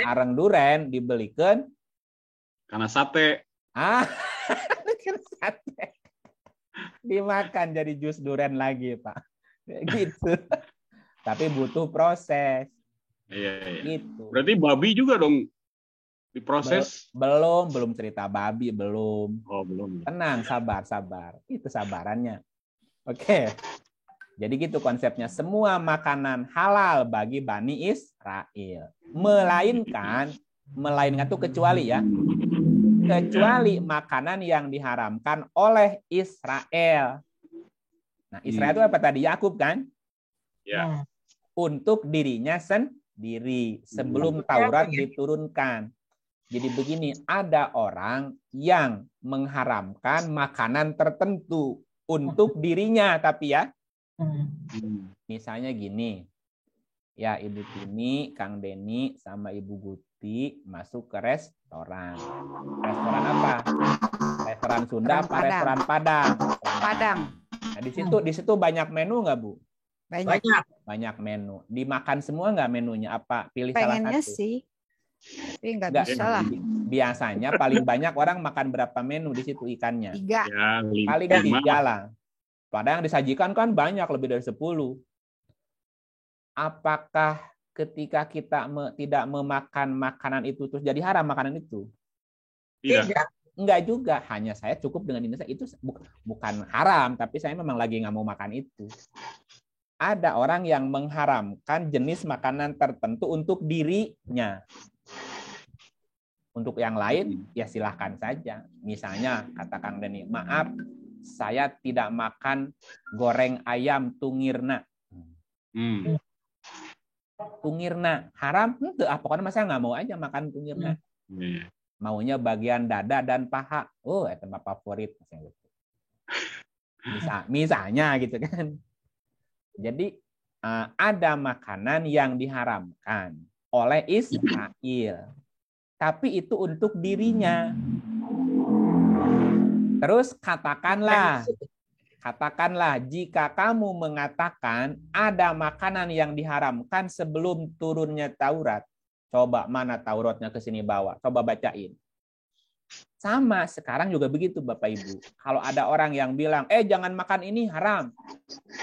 arang duren dibelikan karena sate. Sate. Dimakan jadi jus duren lagi, Pak. Gitu. Tapi butuh proses. Iya. Gitu. Berarti babi juga dong diproses? Belum cerita babi, belum. Oh, belum. Tenang, sabar. Itu sabarannya. Oke. Jadi gitu konsepnya. Semua makanan halal bagi Bani Israel. Melainkan itu kecuali ya. Kecuali makanan yang diharamkan oleh Israel. Nah, Israel itu apa tadi? Yakub kan? Ya. Untuk dirinya sendiri sebelum Taurat diturunkan. Jadi begini, ada orang yang mengharamkan makanan tertentu untuk dirinya, tapi ya. Misalnya gini. Ya, Ibu Tini, Kang Denny, sama Ibu Guti masuk ke restoran. Restoran apa? Restoran Sunda apa restoran Padang? Padang. Nah, di situ banyak menu nggak, Bu? Banyak menu. Dimakan semua nggak menunya? Apa pilih Pengennya salah satu? sih. Tapi nggak bisa lah. Biasanya paling banyak orang makan berapa menu di situ ikannya? 3. Ya, Paling 3 lah. Padahal yang disajikan kan banyak, lebih dari 10. Apakah ketika kita tidak memakan makanan itu terus jadi haram makanan itu? Tidak. Enggak juga. Hanya saya cukup dengan ini. Itu bukan haram, tapi saya memang lagi nggak mau makan itu. ada orang yang mengharamkan jenis makanan tertentu untuk dirinya. Untuk yang lain, ya silahkan saja. Misalnya, kata Kang Deni, maaf, saya tidak makan goreng ayam tungirna. Tungirna, haram? Itu pokoknya saya nggak mau aja makan tungirna. Maunya bagian dada dan paha. Oh, itu mah favorit. Misalnya gitu kan. Jadi ada makanan yang diharamkan oleh Israel. Tapi itu untuk dirinya. Terus katakanlah jika kamu mengatakan ada makanan yang diharamkan sebelum turunnya Taurat. Coba mana Tauratnya ke sini bawa. Coba bacain. Sama, sekarang juga begitu Bapak Ibu. Kalau ada orang yang bilang, jangan makan ini haram.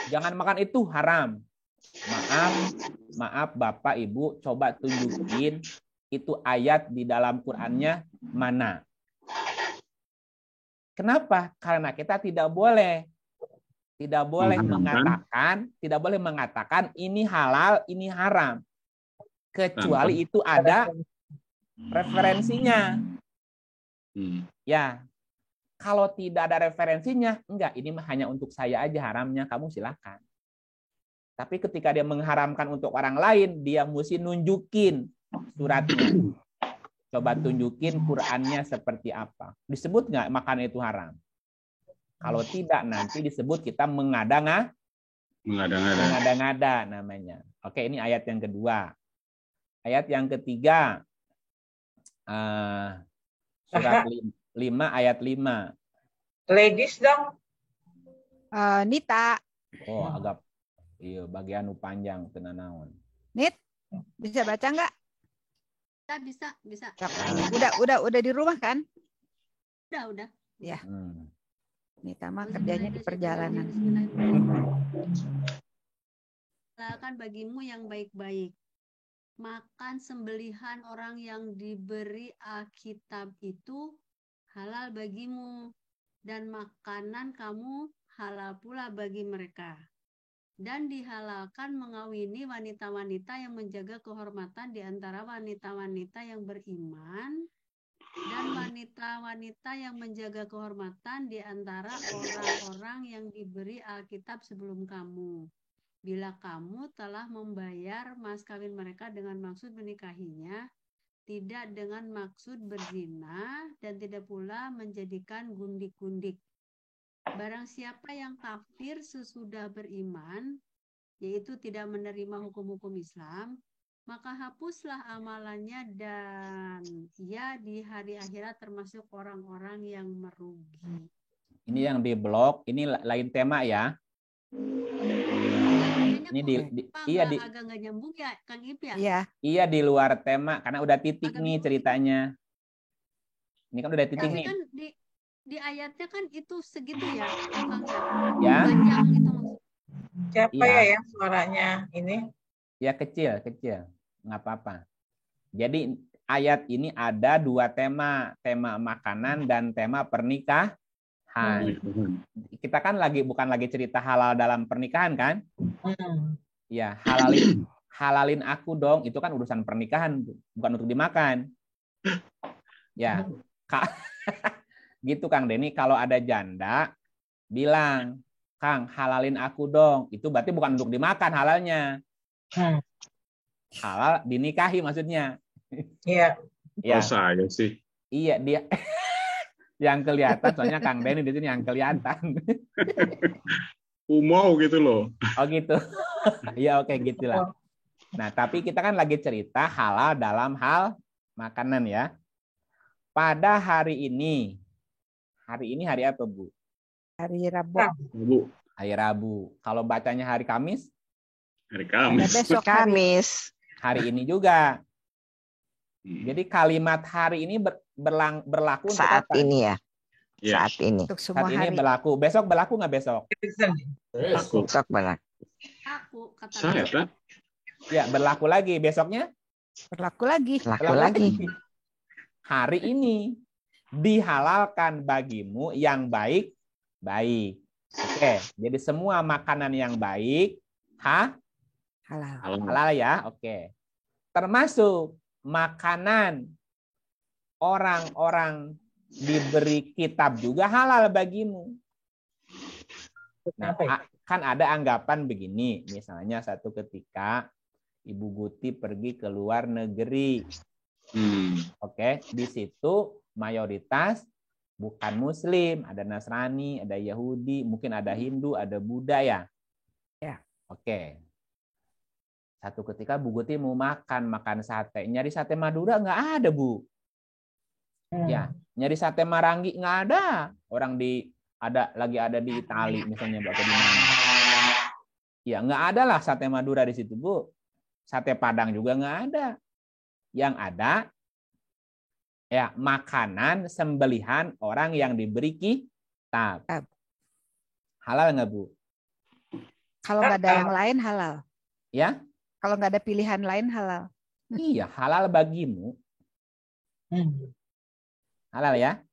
Jangan makan itu haram. Maaf Bapak Ibu, coba tunjukin itu ayat di dalam Qur'annya mana. Kenapa? Karena kita tidak boleh mengatakan ini halal, ini haram. Kecuali itu ada referensinya. Ya, kalau tidak ada referensinya, enggak, ini hanya untuk saya aja haramnya, kamu silakan. Tapi ketika dia mengharamkan untuk orang lain, dia mesti nunjukin suratnya. Coba tunjukin Qur'annya seperti apa. Disebut nggak makan itu haram? Kalau tidak, nanti disebut kita mengada-ngada namanya. Oke, ini ayat yang kedua. Ayat yang ketiga, surat 5 ayat 5. Ladies dong. Nita. Oh, agak iya bagian panjang tenanawan. Nit, bisa baca nggak? Bisa. Udah di rumah kan? Udah. Ya. Nita mah kerjanya di perjalanan. Halalkan bagimu yang baik-baik. Makan sembelihan orang yang diberi Alkitab itu halal bagimu, dan makanan kamu halal pula bagi mereka. Dan dihalalkan mengawini wanita-wanita yang menjaga kehormatan di antara wanita-wanita yang beriman, dan wanita-wanita yang menjaga kehormatan di antara orang-orang yang diberi Alkitab sebelum kamu. Bila kamu telah membayar mas kawin mereka dengan maksud menikahinya, tidak dengan maksud berzina, dan tidak pula menjadikan gundik-gundik. Barang siapa yang kafir sesudah beriman, yaitu tidak menerima hukum-hukum Islam, maka hapuslah amalannya dan ia di hari akhirat termasuk orang-orang yang merugi. Ini yang di blog, ini lain tema ya. Ini agak nggak nyambung ya, Kang Ip ya? Iya. Iya, di luar tema karena udah titik nih ceritanya. Ini kan udah titik nih. Kan di ayatnya kan itu segitu ya, Kang ya. Panjang gitu maksudnya. Siapa ya yang suaranya ini? Ya kecil, nggak apa-apa. Jadi ayat ini ada dua tema makanan dan tema pernikahan. Kita kan bukan lagi cerita halal dalam pernikahan kan? Ya, halalin aku dong, itu kan urusan pernikahan, bukan untuk dimakan. Ya, gitu Kang Deni, kalau ada janda bilang, Kang, halalin aku dong, itu berarti bukan untuk dimakan halalnya. Halal dinikahi maksudnya. Iya. Ya. Oh, saya sih. Iya, dia yang kelihatan, soalnya Kang Deni di sini yang kelihatan. Mau gitu loh. Oh gitu. Iya, oke, gitulah. Nah, tapi kita kan lagi cerita halal dalam hal makanan ya. Pada hari ini hari apa, Bu? Hari Rabu. Hari Rabu. Kalau bacanya hari Kamis? Hari Kamis. Besok Kamis. Hari ini juga. Jadi kalimat hari ini berlaku untuk saat apa? Ini ya. Ya. Saat ini. Untuk semua Saat ini hari. berlaku. Besok berlaku nggak besok? Besok berlaku. Aku kata Saya kan? Ya, berlaku lagi. Besoknya? Berlaku lagi. Berlaku lagi. Hari ini dihalalkan bagimu yang baik-baik. Oke, jadi semua makanan yang baik Halal. Halal ya, oke. Termasuk makanan orang-orang diberi kitab juga halal bagimu. Nah, kan ada anggapan begini, misalnya satu ketika Ibu Guti pergi ke luar negeri. Oke, di situ mayoritas bukan Muslim, ada Nasrani, ada Yahudi, mungkin ada Hindu, ada Buddha ya. Ya. Oke. Satu ketika Bu Guti mau makan sate, nyari sate Madura nggak ada, Bu. Ya, nyari sate Marangi nggak ada. Orang lagi ada di Itali misalnya, atau di mana. Ya, nggak ada lah sate Madura di situ, Bu. Sate Padang juga nggak ada. Yang ada ya makanan sembelihan orang yang diberi kitab. Halal nggak, Bu? Kalau nggak ada yang lain halal. Ya? Kalau nggak ada pilihan lain halal. Iya, halal bagimu. Halal ya?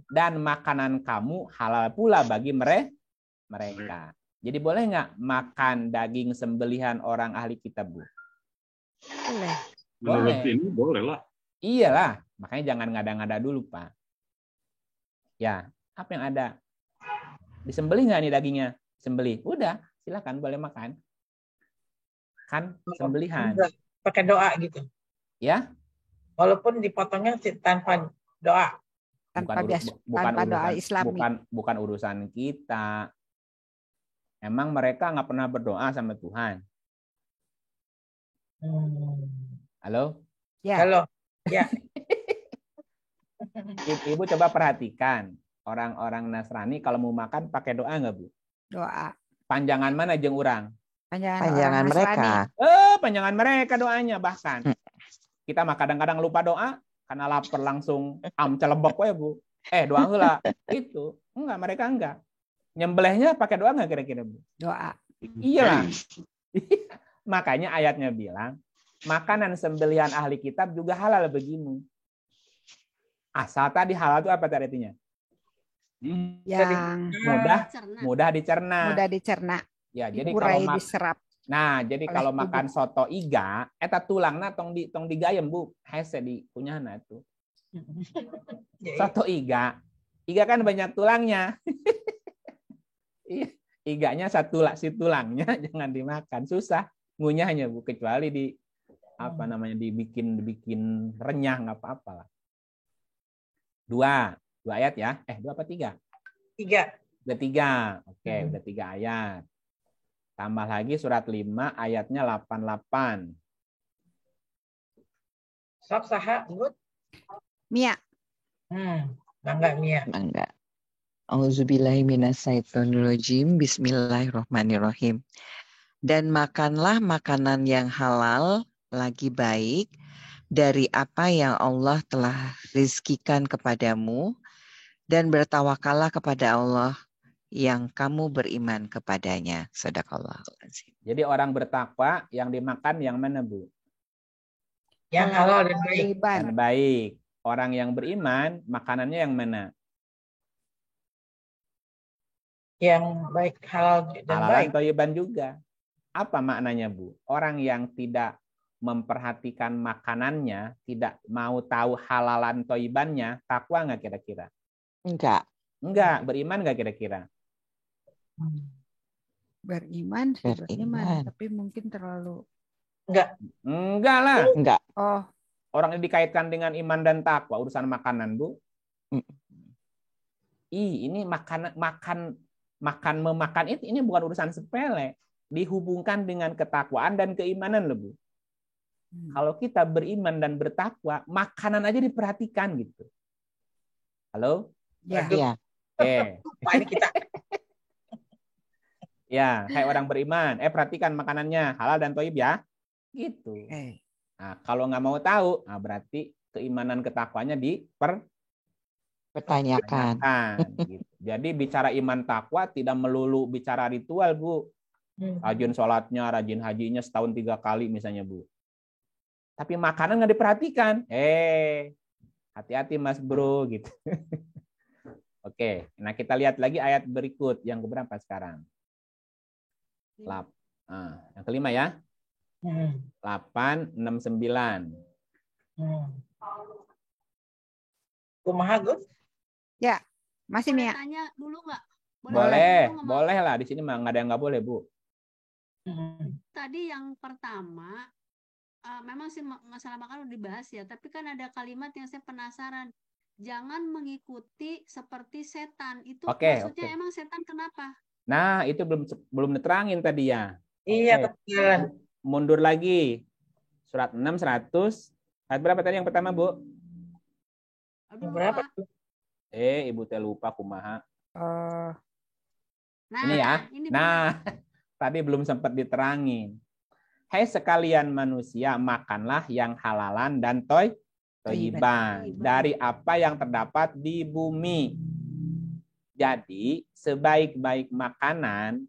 Dan makanan kamu halal pula bagi mereka. Jadi boleh nggak makan daging sembelihan orang ahli kitab, Bu? Boleh. Menurut ini boleh lah. Iyalah, makanya jangan ngada-ngada dulu, Pak. Ya, apa yang ada? Disembelih nggak nih dagingnya? Sembelih. Udah, silakan boleh makan. Kan sembelihan. Pakai doa gitu. Ya? Walaupun dipotongnya tanpa doa. Tanpa doa Islami. Bukan urusan kita. Emang mereka nggak pernah berdoa sama Tuhan? Halo? Ya. Halo. Ya. Ibu coba perhatikan orang-orang Nasrani kalau mau makan pakai doa nggak, Bu? Doa. Panjangan mana jeung urang? Panjangan mereka. Panjangan mereka doanya bahkan. Kita mah kadang-kadang lupa doa karena lapar langsung celebok we, Bu. Doa heula. Itu. Enggak, mereka enggak. Nyembelihnya pakai doa nggak kira-kira, Bu? Doa. Iyalah. Makanya ayatnya bilang, makanan sembelihan ahli kitab juga halal bagimu. Asal tadi halal itu apa artinya? Yang mudah dicerna. Mudah dicerna. Ya, jadi Diurai, kalau diserap. Nah, jadi kalau makan soto iga, eta tulangna tong digayem, Bu. Hese di kunyahna tuh. Soto iga. Iga kan banyak tulangnya. Iganya si tulangnya jangan dimakan, susah ngunyahnya, Bu, kecuali dibikin renyah nggak apa-apa lah. Dua ayat ya? 2 apa 3? 3. Udah 3. Oke, udah 3 ayat. Tambah lagi surat 5 ayatnya 88. Sok saha, Gut? Mia. Bangga Mia. Bangga. Auzubillahi minasyaitonirrajim. Bismillahirrahmanirrahim. Dan makanlah makanan yang halal lagi baik dari apa yang Allah telah rizkikan kepadamu, dan bertawakallah kepada Allah yang kamu beriman kepadanya. Shadaqallahul-azim. Jadi orang bertakwa yang dimakan yang mana, Bu? Yang halal dan baik. Dan baik. Orang yang beriman makanannya yang mana? Yang baik, halal dan halal baik. Thayyiban juga. Apa maknanya, Bu? Orang yang tidak memperhatikan makanannya, tidak mau tahu halalan thayyibannya, takwa nggak kira-kira? Enggak. Beriman nggak kira-kira? Beriman, tapi mungkin terlalu. Enggak lah. Enggak. Oh. Orang yang dikaitkan dengan iman dan takwa, urusan makanan, Bu. Ini memakan itu ini bukan urusan sepele, dihubungkan dengan ketakwaan dan keimanan, loh, Bu. Kalau kita beriman dan bertakwa, makanan aja diperhatikan gitu. Halo? Ya. Kita. Ya, kayak orang beriman. Perhatikan makanannya halal dan thayyib ya. Gitu. Nah, kalau nggak mau tahu, berarti keimanan ketakwanya dipertanyakan. Gitu. Jadi bicara iman takwa tidak melulu bicara ritual, Bu. Rajin sholatnya, rajin hajinya setahun 3 kali misalnya, Bu. Tapi makanan nggak diperhatikan. Hati-hati Mas Bro gitu. Oke, nah kita lihat lagi ayat berikut yang keberapa sekarang? Nah, yang kelima ya. 8, 6, 9. Kumaha, Gus? Ya, masih Boleh Mia. tanya dulu nggak? Boleh, dulu nggak, Mak? boleh lah. Di sini mah nggak ada yang nggak boleh, Bu. Tadi yang pertama, memang sih masalah makan udah dibahas ya, tapi kan ada kalimat yang saya penasaran. Jangan mengikuti seperti setan. Itu Oke, maksudnya oke. emang setan kenapa? Nah, itu belum diterangin tadi ya. Iya, Oke. kebetulan. Mundur lagi. Surat 6, 100. Ayat berapa tadi yang pertama, Bu? Aduh, Berapa? lupa. Ibu teh lupa kumaha. Nah, Ini ya. ini Nah, tadi belum sempat diterangin. Hai sekalian manusia, makanlah yang halalan dan thayyiban dari apa yang terdapat di bumi. Jadi, sebaik-baik makanan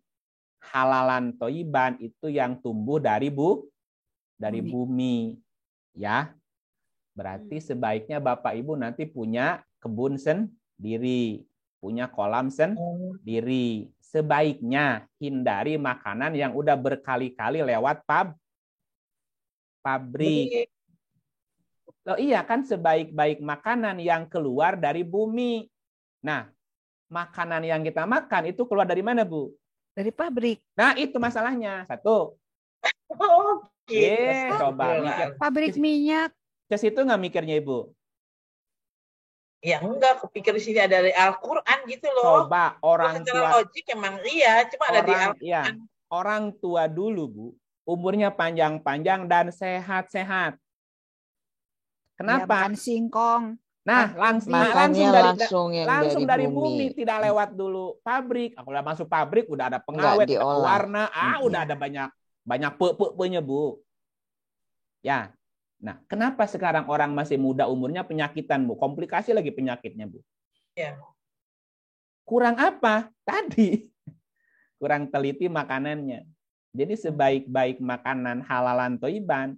halalan thayyiban itu yang tumbuh dari bumi. Ya. Berarti sebaiknya Bapak Ibu nanti punya kebun sendiri, punya kolam sendiri. Sebaiknya hindari makanan yang udah berkali-kali lewat pabrik. Loh iya kan, sebaik-baik makanan yang keluar dari bumi. Nah, makanan yang kita makan itu keluar dari mana, Bu? Dari pabrik. Nah, itu masalahnya. Satu. Oh, gitu. Coba mikir. Pabrik minyak. Ke situ nggak mikirnya, Ibu? Ya enggak, kepikir di sini ada dari Al-Quran gitu loh. Coba orang secara tua. logik emang iya, cuma ada di Al-Quran. Orang tua dulu, Bu, umurnya panjang-panjang dan sehat-sehat. Kenapa? Ya, makan singkong. Nah, langsung dari bumi, tidak lewat dulu pabrik. Kalau udah masuk pabrik udah ada pengawet, ada pewarna, udah ada banyak pe-pe-nya, Bu. Ya. Nah, kenapa sekarang orang masih muda umurnya penyakitan, Bu? Komplikasi lagi penyakitnya, Bu. Ya. Kurang apa? Tadi. Kurang teliti makanannya. Jadi sebaik-baik makanan halalan thayyiban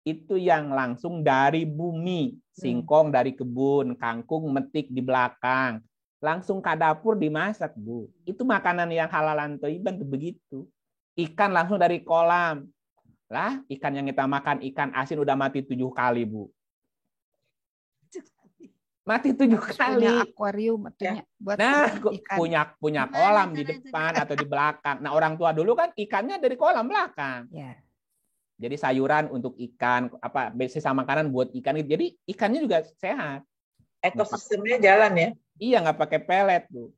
itu yang langsung dari bumi. Singkong dari kebun, kangkung metik di belakang. Langsung ke dapur dimasak, Bu. Itu makanan yang halalan thayyiban tuh begitu. Ikan langsung dari kolam. Lah, ikan yang kita makan, ikan asin udah mati 7 kali, Bu. Mati 7 kali. Punya akuarium, buat ikan. Punya kolam di depan atau di belakang. Nah, orang tua dulu kan ikannya dari kolam belakang. Ya. Jadi sayuran untuk ikan, sisa makanan buat ikan. Jadi ikannya juga sehat. Ekosistemnya jalan ya? Iya, nggak pakai pelet, Bu.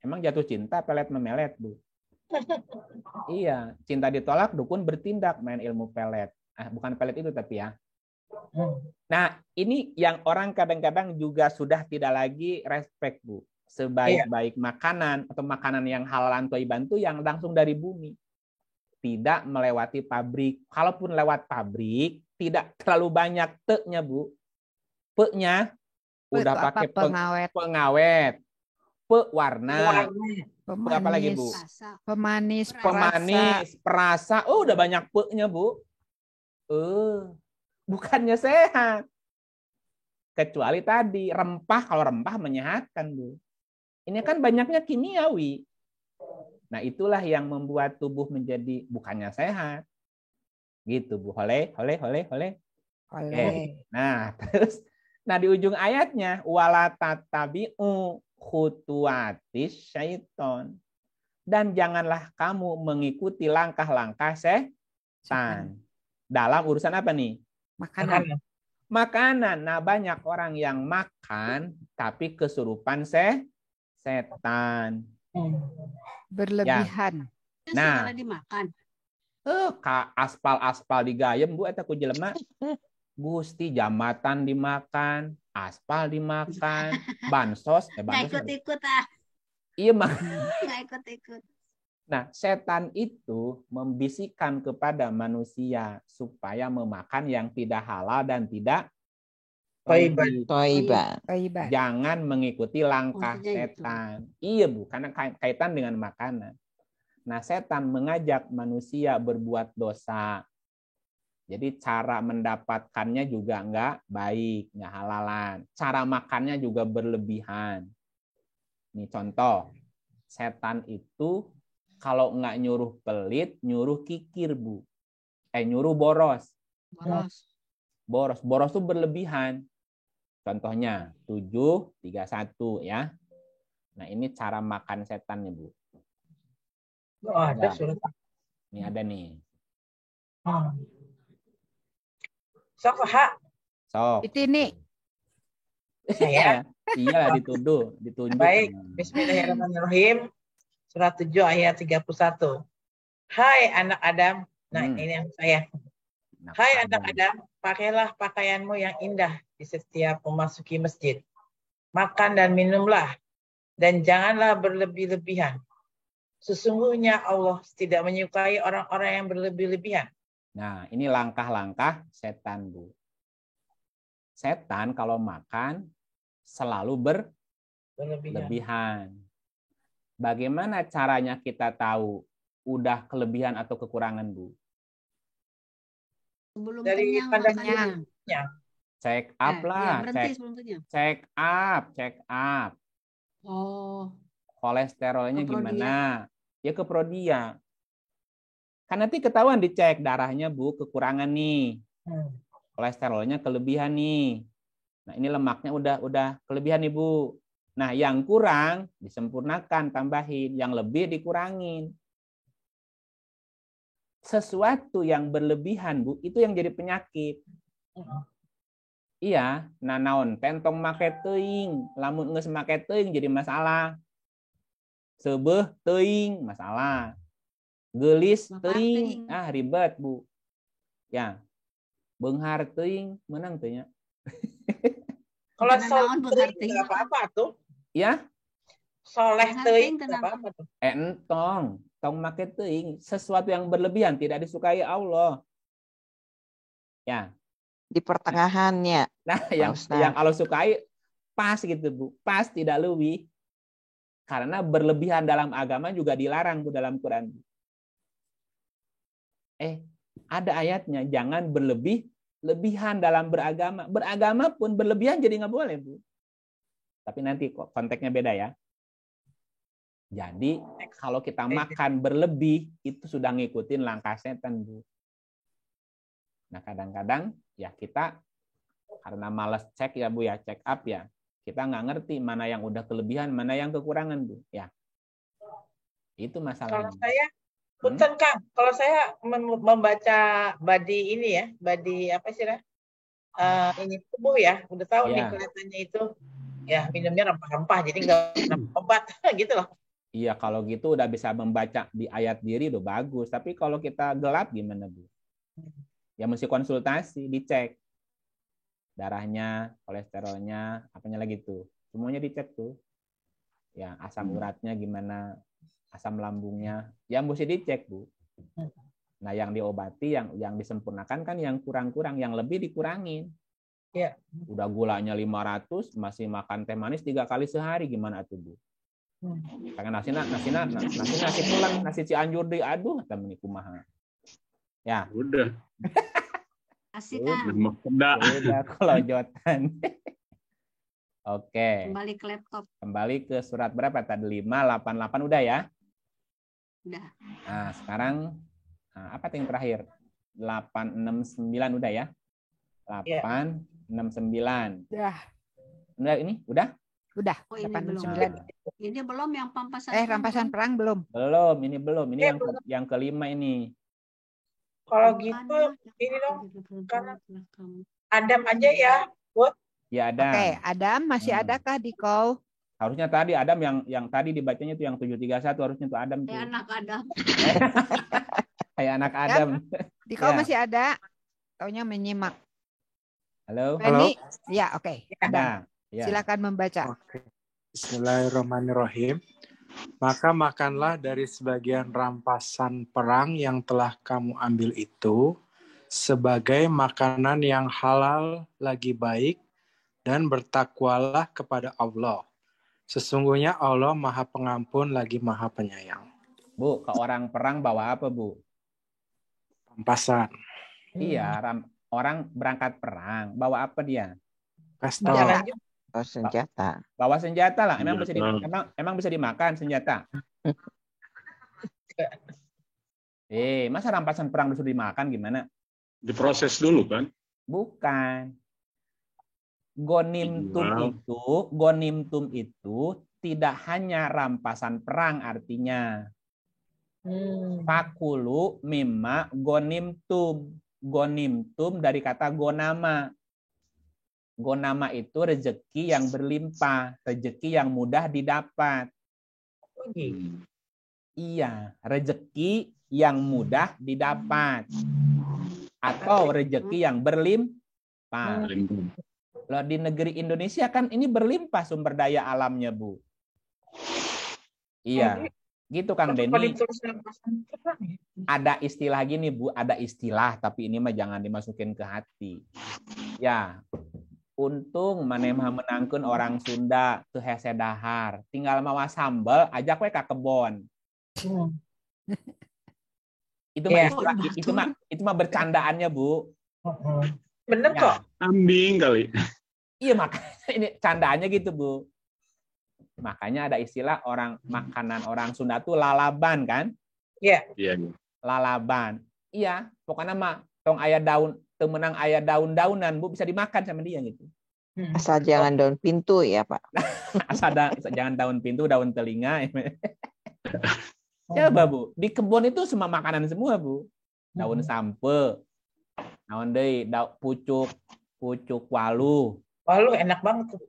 Emang jatuh cinta pelet memelet, Bu. Iya, cinta ditolak, dukun bertindak, main ilmu pelet. Bukan pelet itu tapi ya. Nah, ini yang orang kadang-kadang juga sudah tidak lagi respect, Bu. Sebaik-baik makanan atau makanan yang halalan thayyiban itu yang langsung dari bumi. Tidak melewati pabrik. Kalaupun lewat pabrik, tidak terlalu banyak te-nya, Bu. Pe-nya udah pakai pengawet. Pewarna. Apa lagi, Bu? Pemanis, perasa. Oh, udah banyak pe-nya, Bu. Bukannya sehat. Kecuali tadi rempah, kalau rempah menyehatkan, Bu. Ini kan banyaknya kimiawi. Nah, itulah yang membuat tubuh menjadi bukannya sehat. Gitu, Bu. Oleh. Nah, terus di ujung ayatnya wala tatabi'u khutuwatis syaiton. Dan janganlah kamu mengikuti langkah-langkah setan. Dalam urusan apa nih? Makanan. Nah, banyak orang yang makan tapi kesurupan setan. Berlebihan. Ya. Nah, dimakan. Aspal digayem, Bu, eta ku jelema. Gusti jambatan dimakan, aspal dimakan, bansos. Nggak ikut-ikut Iya, mah. Nggak ikut-ikut. Nah, setan itu membisikkan kepada manusia supaya memakan yang tidak halal dan tidak thayyiban. Jangan mengikuti langkah setan. Iya, Bu, karena kaitan dengan makanan. Nah, setan mengajak manusia berbuat dosa. Jadi cara mendapatkannya juga nggak baik, nggak halalan. Cara makannya juga berlebihan. Ini contoh, setan itu Kalau nggak nyuruh pelit, nyuruh kikir, Bu. Nyuruh boros. Boros itu berlebihan. Contohnya 731 ya. Nah, ini cara makan setan nih, Bu. Oh, ada surat. Ini ada nih. Sok, Hak. Sok. Itu ini. Saya. Iya, ditunjuk. Baik, Bismillahirrahmanirrahim. Surat 7 ayat 31. Hai anak Adam. Nah, ini yang saya. Hai anak Adam, pakailah pakaianmu yang indah di setiap memasuki masjid. Makan dan minumlah, dan janganlah berlebih-lebihan. Sesungguhnya Allah tidak menyukai orang-orang yang berlebih-lebihan. Nah, ini langkah-langkah setan, Bu. Setan kalau makan selalu berlebihan. Bagaimana caranya kita tahu udah kelebihan atau kekurangan, Bu? Sebelum Dari kenyang. Check up lah, check up. Oh. Kolesterolnya gimana? Ya ke Prodia. Kan nanti ketahuan dicek darahnya, Bu, kekurangan nih. Kolesterolnya kelebihan nih. Nah, ini lemaknya udah kelebihan nih, Bu. Nah, yang kurang disempurnakan, tambahin, yang lebih dikurangin. Sesuatu yang berlebihan, Bu, itu yang jadi penyakit. Iya, nah naon pentong make teuing, lamun geus make teuing jadi masalah. Sebeuh teuing masalah. Geulis teuing, ribet, Bu. Ya. Beunghar teuing menang teu nya. Kalau soleh teuing enggak apa-apa tuh. Ya? Soleh teuing enggak apa-apa tuh. Tong make teuing, sesuatu yang berlebihan tidak disukai Allah. Ya. Di pertengahannya. Nah, yang Allah sukai pas gitu, Bu. Pas, tidak lebih. Karena berlebihan dalam agama juga dilarang, Bu, dalam Quran. Ada ayatnya, jangan berlebihan dalam beragama. Beragama pun berlebihan jadi nggak boleh, Bu. Tapi nanti kok konteksnya beda ya. Jadi kalau kita makan berlebih, itu sudah ngikutin langkah setan, Bu. Nah, kadang-kadang ya kita karena malas cek ya, Bu, ya, check up ya. Kita nggak ngerti mana yang udah kelebihan, mana yang kekurangan, Bu. Ya. Itu masalahnya. Kalau saya, punten Kang, kalau saya membaca badi ini ya, badi apa sih ini tubuh ya, udah tahu nih kelihatannya itu ya minumnya rempah-rempah, jadi nggak obat gitu loh. Iya, kalau gitu udah bisa membaca di ayat diri udah bagus. Tapi kalau kita gelap gimana, Bu? Ya mesti konsultasi, dicek. Darahnya, kolesterolnya, apanya lagi tuh. Semuanya dicek tuh. Ya, asam uratnya gimana, asam lambungnya. Ya mesti dicek, Bu. Nah, yang diobati, yang disempurnakan kan yang kurang-kurang, yang lebih dikurangin. Ya. Udah gulanya 500, masih makan teh manis 3 kali sehari, gimana tuh, Bu? Pengen nasi pulang, nasi Cianjur deh, aduh, temen kumaha. Ya. Udah. Asik kan? Udah kelojotan. Oke. Kembali ke laptop. Kembali ke surat berapa tadi? 588 udah ya? Udah. Nah, sekarang apa yang terakhir? 869 udah ya? 869. Udah ini? Udah? Udah. Oh, ini 869. Ini belum yang rampasan. Rampasan perang belum? Belum, ini belum. Ini yang kelima ini. Kalau gitu, ini dong, karena Adam aja ya, buat. Ya, Adam. Oke, Adam masih adakah di call? Harusnya tadi Adam yang tadi dibacanya itu yang 731 harusnya itu Adam tuh. Kayak anak Adam. Kayak anak Adam. Di call masih ada. Taunya menyimak. Halo. Halo. Ya, oke. Ada. Ya. Silakan membaca. Oke. Bismillahirrahmanirrahim. Maka makanlah dari sebagian rampasan perang yang telah kamu ambil itu sebagai makanan yang halal lagi baik dan bertakwalah kepada Allah. Sesungguhnya Allah Maha Pengampun lagi Maha Penyayang. Bu, ke orang perang bawa apa, Bu? Rampasan. Iya, orang berangkat perang bawa apa dia? Pistol. Oh, senjata. Bawa senjata lah. Emang bisa dimakan senjata? Masa rampasan perang disuruh dimakan gimana? Diproses dulu kan? Bukan. Gonimtum itu tidak hanya rampasan perang artinya. Fakulu mimma gonimtum. Gonimtum dari kata gonama. Gonama itu rezeki yang berlimpah, rezeki yang mudah didapat. Iya, rezeki yang mudah didapat. Atau rezeki yang berlimpah. Loh, di negeri Indonesia kan ini berlimpah sumber daya alamnya, Bu. Iya. Gitu Kang Denny. Ada istilah gini, Bu, ada istilah tapi ini mah jangan dimasukin ke hati. Ya. Untung manemah menangkeun orang Sunda teu hese dahar. Tinggal mawa sambal ajak we ka kebon. Itu mah istilah, itu mah bercandaannya, Bu. Bener kok. Kambing kali. Iya, makanya ini candaannya gitu, Bu. Makanya ada istilah makanan orang Sunda tuh lalaban kan? Iya. Iya. Lalaban. Iya, pokoknya mah tong aya daun, temenang aya daun-daunan, Bu, bisa dimakan sama dia gitu. Asal jangan daun pintu ya, Pak. Asal jangan daun pintu, daun telinga. Coba, Bu. Di kebun itu semua makanan semua, Bu. Daun sampe. Naon deui, pucuk walu. Walu enak banget tuh.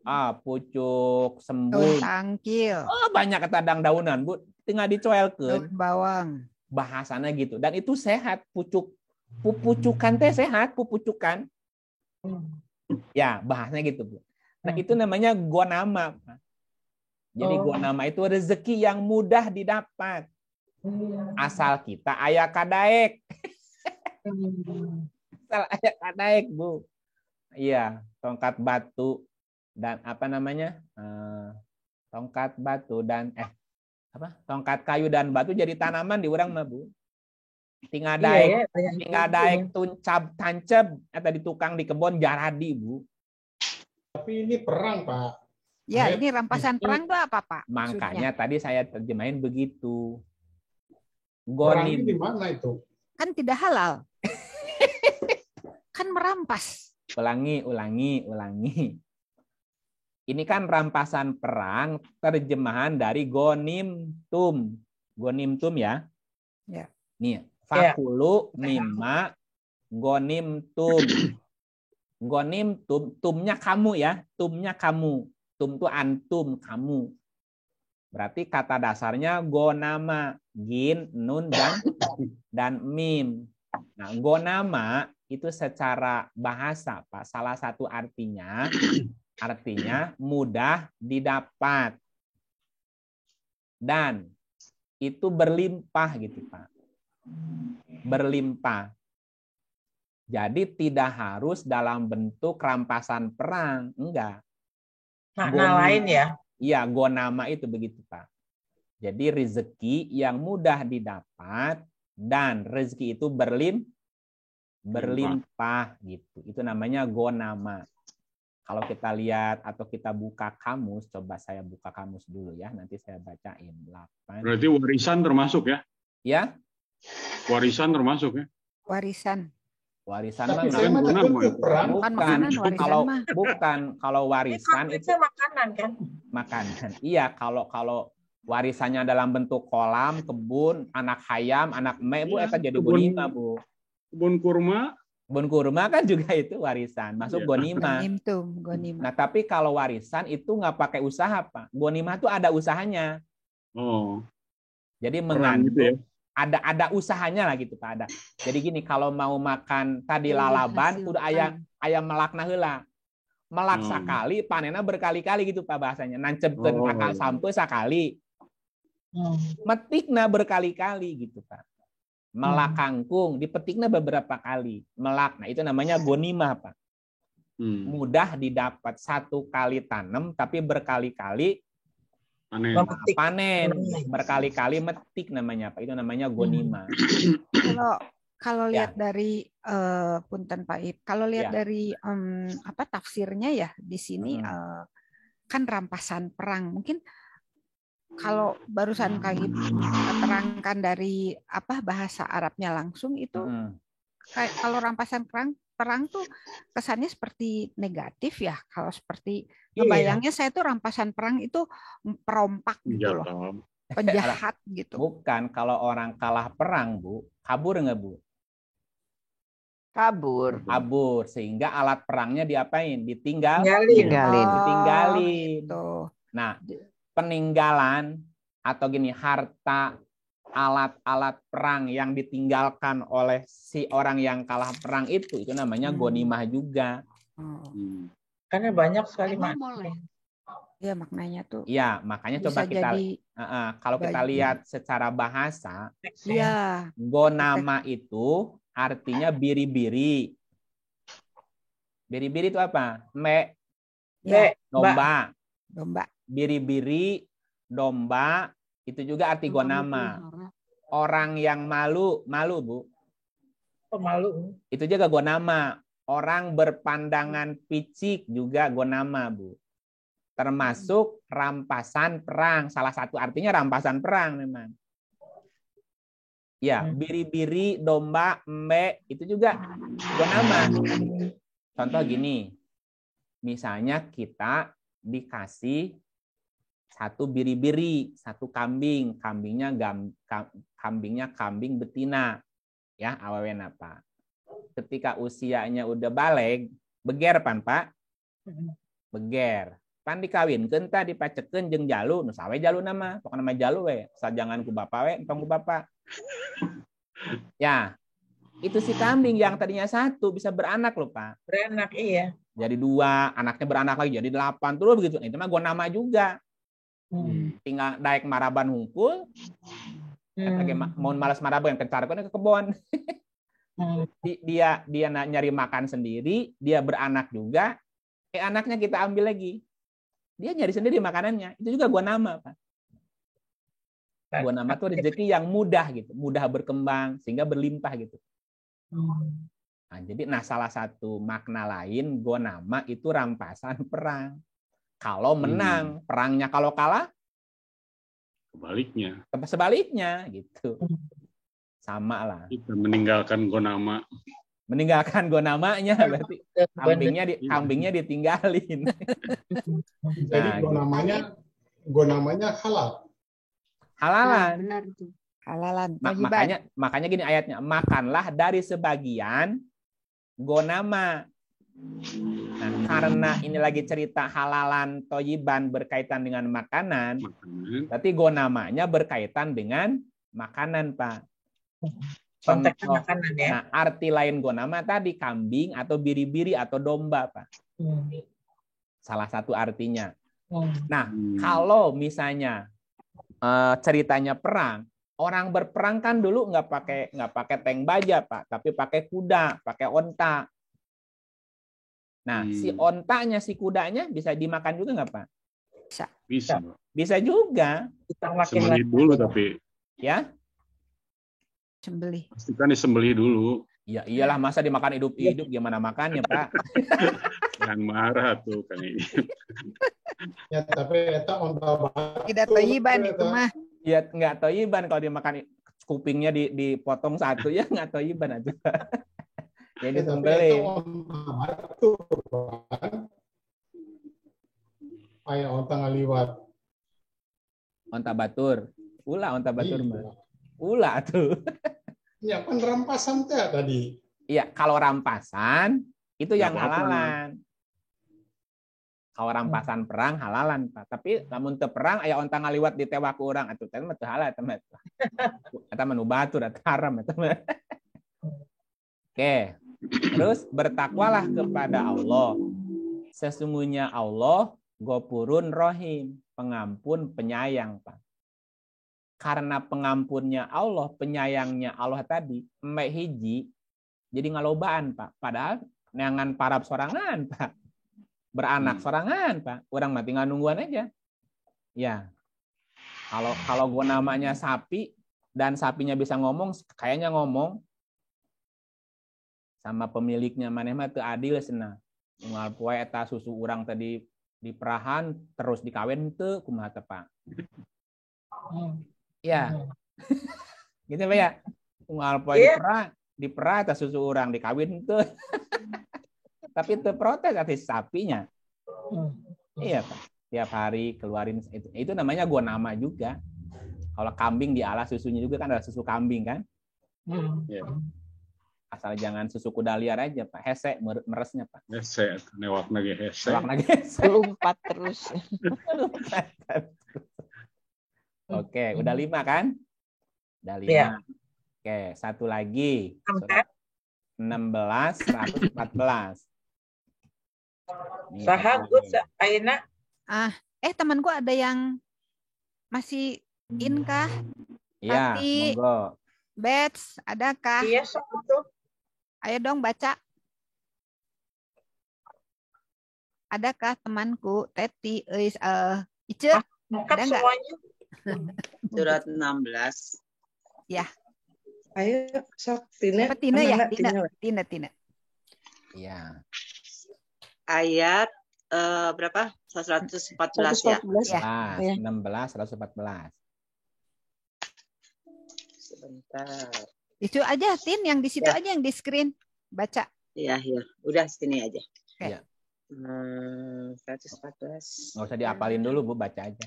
Pucuk sembun. Daun tangkil. Banyak ketadang daunan, Bu. Tinggal dicoelkeun. Daun bawang. Bahasana gitu. Dan itu sehat, pupucukan teh sehat, pupucukan. Ya, bahasanya gitu, Bu. Nah, itu namanya gonama. Jadi gonama itu rezeki yang mudah didapat. Asal kita aya kadaek. Asal aya kadaek, Bu. Iya, tongkat batu dan apa namanya? Tongkat batu dan tongkat kayu dan batu jadi tanaman di urang mah, Bu. Tinggal daek tuncab tancep atau di tukang di kebon jaradi, Bu. Tapi ini perang, Pak. Ya, ini rampasan perang itu apa, Pak? Makanya tadi saya terjemahin begitu. Perang ini di mana itu? Kan tidak halal. Kan merampas. Ulangi. Ini kan rampasan perang, terjemahan dari gonimtum. Gonimtum ya? Ya. Nih, fakulu mimma gonimtum. Gonimtum, tumnya kamu ya, tumnya kamu. Tum itu antum, kamu. Berarti kata dasarnya gonama, gin, nun, dan mim. Nah, gonama itu secara bahasa, Pak, salah satu artinya mudah didapat. Dan itu berlimpah gitu, Pak. Berlimpah. Jadi tidak harus dalam bentuk rampasan perang, enggak. Makna lain ya? Iya, gonama itu begitu, Pak. Jadi rezeki yang mudah didapat dan rezeki itu berlimpah gitu. Itu namanya gonama. Kalau kita lihat atau kita buka kamus, coba saya buka kamus dulu ya, nanti saya bacain. 8. Berarti warisan termasuk ya? Ya? Warisan termasuk ya? Warisan mah bukan. Kalau warisan itu makanan kan? Makanan. Iya, kalau warisannya dalam bentuk kolam, kebun, anak hayam, anak mie, Bu, itu jadi gonima, Bu. Kebun kurma kan juga itu warisan, masuk gonima. Nah, tapi kalau warisan itu nggak pakai usaha, Pak. Gonima itu ada usahanya. Jadi mengandung ada usahanya lah gitu, Pak, ada. Jadi gini, kalau mau makan tadi lalaban kudu ayam melakna heula. Melak sakali, panena berkali-kali gitu, Pak, bahasanya. Nancepkeun akal sampai sakali. Metikna berkali-kali gitu, Pak. Melak kangkung dipetikna beberapa kali. Melak. Nah, itu namanya gonimah, Pak. Mudah didapat, satu kali tanam tapi berkali-kali panen. Berkali-kali metik namanya, Pak. Itu namanya gonimah. Kalau lihat dari punten Pak Ib, kalau lihat dari tafsirnya ya di sini kan rampasan perang. Mungkin kalau barusan kali terangkan dari bahasa Arabnya langsung itu kayak kalau rampasan perang tuh kesannya seperti negatif ya. Kalau seperti ngebayangnya saya tuh rampasan perang itu perompak gitu loh. Penjahat gitu. Bukan, kalau orang kalah perang, Bu, kabur nggak, Bu? Kabur. Kabur, sehingga alat perangnya diapain? Tinggalin. Ditinggalin. Nah, peninggalan atau gini, harta alat-alat perang yang ditinggalkan oleh si orang yang kalah perang itu namanya gonimah juga. Karena banyak sekali ya maknanya tuh. Iya, makanya coba kita kalau kita lihat secara bahasa, gonama itu artinya biri-biri. Biri-biri itu apa? Domba. Biri-biri, domba, itu juga arti gonama. Orang yang malu, Bu. Malu. Itu juga gonama. Orang berpandangan picik juga gonama, Bu. Termasuk rampasan perang. Salah satu artinya rampasan perang memang. Ya, biri-biri, domba, embe, itu juga gonama. Contoh gini. Misalnya kita dikasih satu biri-biri, satu kambing, kambingnya kambing betina, ya awewen apa. Ketika usianya udah balik, beger pan Pak, beger, pan dikawinkeun tah dipacekeun jeung jalu, nu sawe jalu nama, pokoknya nama jalu we, sajangan ku bapa we, entong ku bapa. Ya, itu si kambing yang tadinya satu bisa beranak loh Pak. Beranak iya. Jadi 2, anaknya beranak lagi jadi 8 terus begitu. Itu mah gonama juga. Tinggal daek maraban hungkul, mau malas maraban yang kencarkan ke kebon. dia nyari makan sendiri, dia beranak juga, anaknya kita ambil lagi, dia nyari sendiri makanannya, itu juga gonama Pak. Gonama itu rezeki yang mudah gitu, mudah berkembang sehingga berlimpah gitu. Nah, jadi salah satu makna lain gonama itu rampasan perang. Kalau menang perangnya, kalau kalah sebaliknya gitu. Sama lah. Kita meninggalkan gonama. Meninggalkan gonamanya berarti kambingnya ditinggalin. Jadi gonamanya halal. Halalan. Benar tuh. Halalan. Makanya gini ayatnya, makanlah dari sebagian gonama. Nah, karena ini lagi cerita halalan toyiban berkaitan dengan makanan, berarti gonamanya berkaitan dengan makanan, Pak. Konteksnya makanan ya. Nah, arti lain gonama tadi kambing atau biri-biri atau domba, Pak. Salah satu artinya. Nah, kalau misalnya ceritanya perang, orang berperang kan dulu nggak pakai tank baja, Pak, tapi pakai kuda, pakai onta. Nah, si ontanya, si kudanya bisa dimakan juga nggak, Pak? Bisa juga. Sembelih dulu tapi. Ya? Sembelih. Pastikan disembelih dulu. Ya iyalah, masa dimakan hidup-hidup, gimana makannya, Pak? Jangan marah tuh kan ini. Ya, tapi itu onta batu. Tidak toyiban itu mah. Ya nggak toyiban kalau dimakan kupingnya dipotong satu ya nggak toyiban aja. Jadi sembelih. Kayak onta ngaliwat. Onta batur. Ulah onta batur mah. Ulah tuh. Ya kan rampasan tadi. Iya, kalau rampasan itu yang halalan. Kalau rampasan perang halalan, Pak. Tapi namun teu perang aya onta ngaliwat di tewak ku urang atuh teh mah teu halal eta mah. Eta mah nu batur eta haram eta mah. Oke. Terus bertakwalah kepada Allah. Sesungguhnya Allah Ghafurun Rahim, pengampun penyayang, Pak. Karena pengampunnya Allah, penyayangnya Allah tadi, mek hiji jadi ngalobaan, Pak. Padahal neangan parab sorangan, Pak. Beranak sorangan, Pak. Orang mah tinggal nungguan aja. Ya. Kalau gua namanya sapi dan sapinya bisa ngomong, kayaknya ngomong sama pemiliknya maneh mah teu adil cenah. Moal poe eta susu urang tadi diperahan terus dikawin teu kumaha teh, Pak. Ya. Gitu Pak ya. Alpoy dipera atas susu orang dikawin tuh. Tapi itu protes atas sapinya. Iya Pak. Tiap hari keluarin itu namanya gua nama juga. Kalau kambing dialah susunya juga kan ada susu kambing kan. Asal jangan susu kuda liar aja Pak. Hese meresnya Pak. Hese, newak lagi hese. Lompat terus. Oke, udah 5 kan? Udah 5. Ya. Oke, satu lagi. 16, 114. Sahagut ayeuna. Temanku ada yang masih in kah? Iya, monggo. Bets, adakah? Iya, betul. Ayo dong baca. Adakah temanku Teti, Ice? Ada enggak? Semuanya. Surat 16. Ya. Ayo, sok Tina. Tina ya, Tina. Iya. Ayat berapa? 114 ya. 16, 114. Sebentar. Itu aja, Tin, yang di situ aja yang di screen. Baca. Iya. Udah sini aja. Iya. 114. Nggak usah diapalin dulu, Bu, baca aja.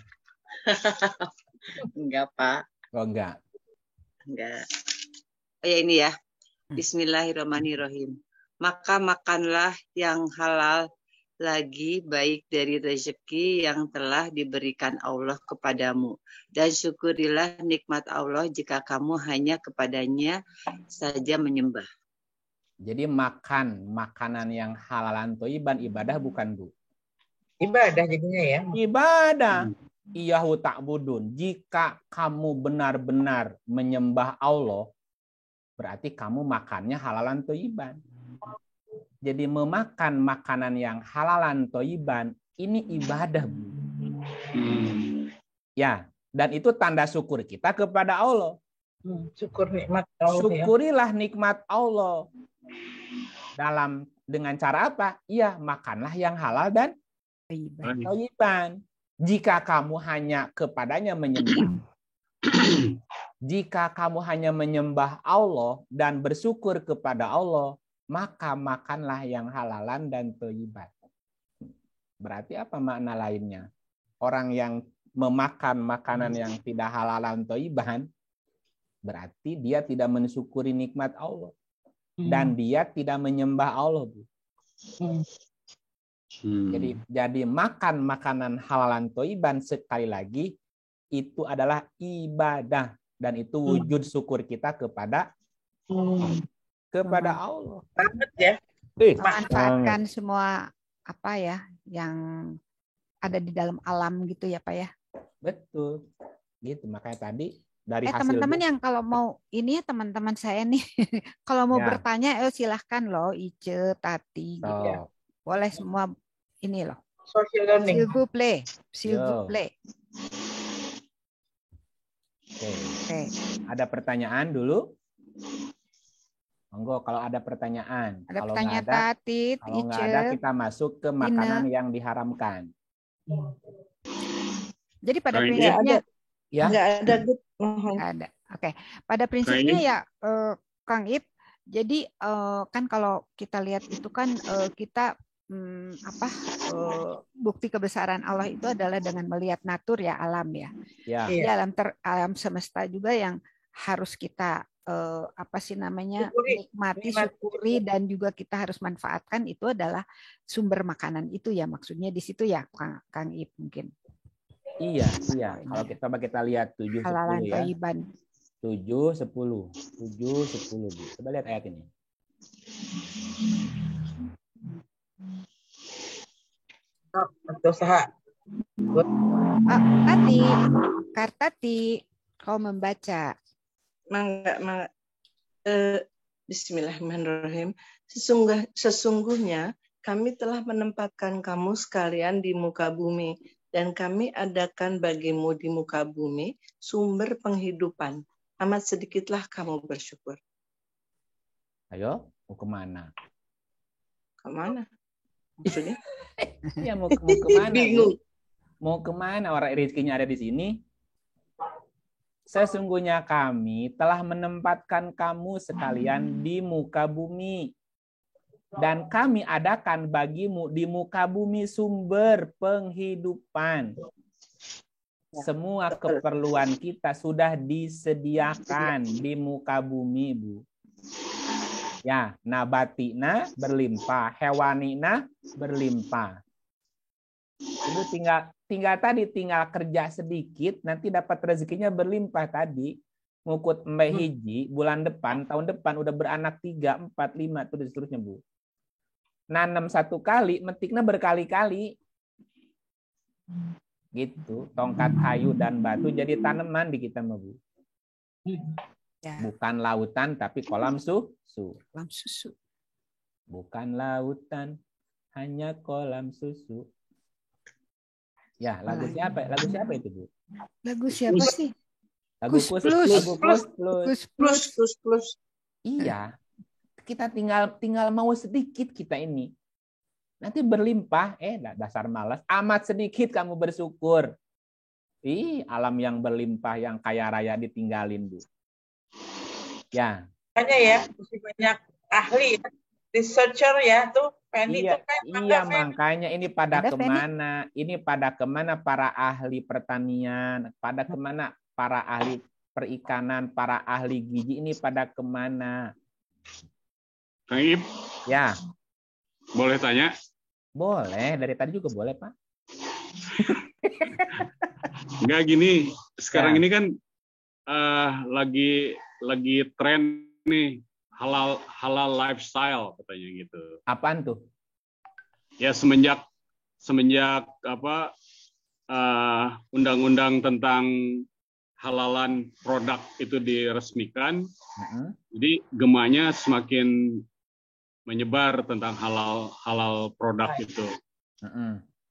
Enggak, Pak. Oh, enggak. Oh ya ini ya. Bismillahirrahmanirrahim. Maka makanlah yang halal lagi baik dari rezeki yang telah diberikan Allah kepadamu. Dan syukurilah nikmat Allah jika kamu hanya kepadanya saja menyembah. Jadi makan makanan yang halalan toiban ibadah bukan, Bu? Ibadah jadinya ya. Ibadah. Iyahu ta'budun. Jika kamu benar-benar menyembah Allah, berarti kamu makannya halalan toiban. Jadi memakan makanan yang halalan toiban ini ibadah, Bu. Ya, dan itu tanda syukur kita kepada Allah. Syukur nikmat Allah. Syukurilah nikmat Allah. Dengan cara apa? Iya, makanlah yang halal dan toiban. Jika kamu hanya kepadanya menyembah, jika kamu hanya menyembah Allah dan bersyukur kepada Allah, maka makanlah yang halalan dan toiban. Berarti apa makna lainnya? Orang yang memakan makanan yang tidak halalan toiban, berarti dia tidak mensyukuri nikmat Allah. Dan dia tidak menyembah Allah, Bu. Jadi makan makanan halalan toiban sekali lagi itu adalah ibadah dan itu wujud syukur kita kepada Allah. Banget ya. Manfaatkan semua apa ya yang ada di dalam alam gitu ya Pak ya. Betul. Gitu makanya tadi dari hasil teman-teman yang kalau mau ini ya teman-teman saya nih kalau mau bertanya silahkan loh Ice, Tati gitu ya. Boleh semua ini loh. Social learning. S'il vous plaît. Oke. Ada pertanyaan dulu? Monggo kalau ada pertanyaan. Ada kalau pertanyaan nggak ada, Tati, kalau nggak ada kita masuk ke makanan yang diharamkan. Jadi pada prinsipnya nggak ada. Ada. Oke. Pada prinsipnya ya Kang Ip. Jadi kan kalau kita lihat itu kan kita bukti kebesaran Allah itu adalah dengan melihat natur ya alam ya. Di alam semesta juga yang harus kita nikmati, syukuri dan juga kita harus manfaatkan itu adalah sumber makanan itu ya maksudnya di situ ya Kang Ip mungkin. Iya. Kalau kita lihat 7 10 ya. 7 10. Coba lihat ayat ini. Usaha. Kartati, kau membaca. Mangga. Bismillahirrahmanirrahim. Sesungguhnya kami telah menempatkan kamu sekalian di muka bumi dan kami adakan bagimu di muka bumi sumber penghidupan. Amat sedikitlah kamu bersyukur. Ayo, mau kemana? Kemana? Maksudnya? Ya mau kemana? Bingung. Mau kemana? Orang rezekinya ada di sini. sesungguhnya kami telah menempatkan kamu sekalian di muka bumi. Dan kami adakan bagimu di muka bumi sumber penghidupan. Semua keperluan kita sudah disediakan di muka bumi, Bu. Ya, nabatina berlimpah, hewanina berlimpah. Ibu tinggal kerja sedikit, nanti dapat rezekinya berlimpah tadi. Ngukut Mbak Hiji, bulan depan, tahun depan udah beranak 3, 4, 5, itu dan seterusnya, Bu. Nanam 1 kali, metiknya berkali-kali. Gitu, tongkat kayu dan batu jadi tanaman di kita, Bu. Bukan lautan, tapi kolam susu. Kolam susu. Bukan lautan, hanya kolam susu. Ya, lagu siapa? Lagu siapa itu, Bu? Lagu siapa sih? Lagu plus. Iya. Kita tinggal mau sedikit kita ini. Nanti berlimpah, dasar malas. Amat sedikit kamu bersyukur. Alam yang berlimpah, yang kaya raya ditinggalin, Bu. Ya. Makanya ya, mesti banyak ahli, researcher ya tuh. Penny iya, itu kan, iya makanya ini pada kemana? Penny? Ini pada kemana para ahli pertanian? Pada kemana para ahli perikanan? Para ahli gizi ini pada kemana? Kang Ip. Ya. Boleh tanya? Boleh, dari tadi juga boleh, Pak. Enggak gini, sekarang ini kan lagi tren nih halal lifestyle katanya gitu. Apaan tuh? Ya semenjak undang-undang tentang halalan produk itu diresmikan, jadi gemanya semakin menyebar tentang halal produk itu,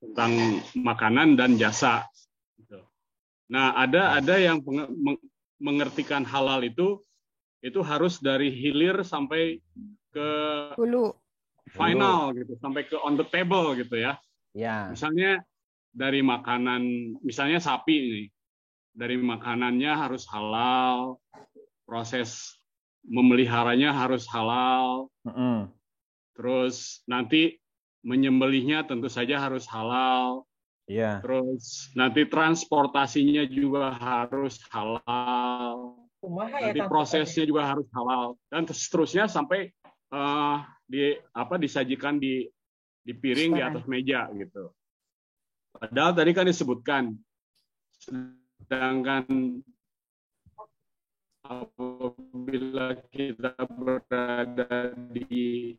tentang makanan dan jasa. Gitu. Nah ada yang mengertikan halal itu harus dari hilir sampai ke hulu, final gitu, sampai ke on the table gitu ya. Ya. Misalnya dari makanan, misalnya sapi ini, dari makanannya harus halal, proses memeliharanya harus halal, terus nanti menyembelihnya tentu saja harus halal. Yeah. Terus nanti transportasinya juga harus halal. Nanti prosesnya juga harus halal dan seterusnya sampai disajikan di piring di atas meja gitu. Padahal tadi kan disebutkan, sedangkan apabila kita berada di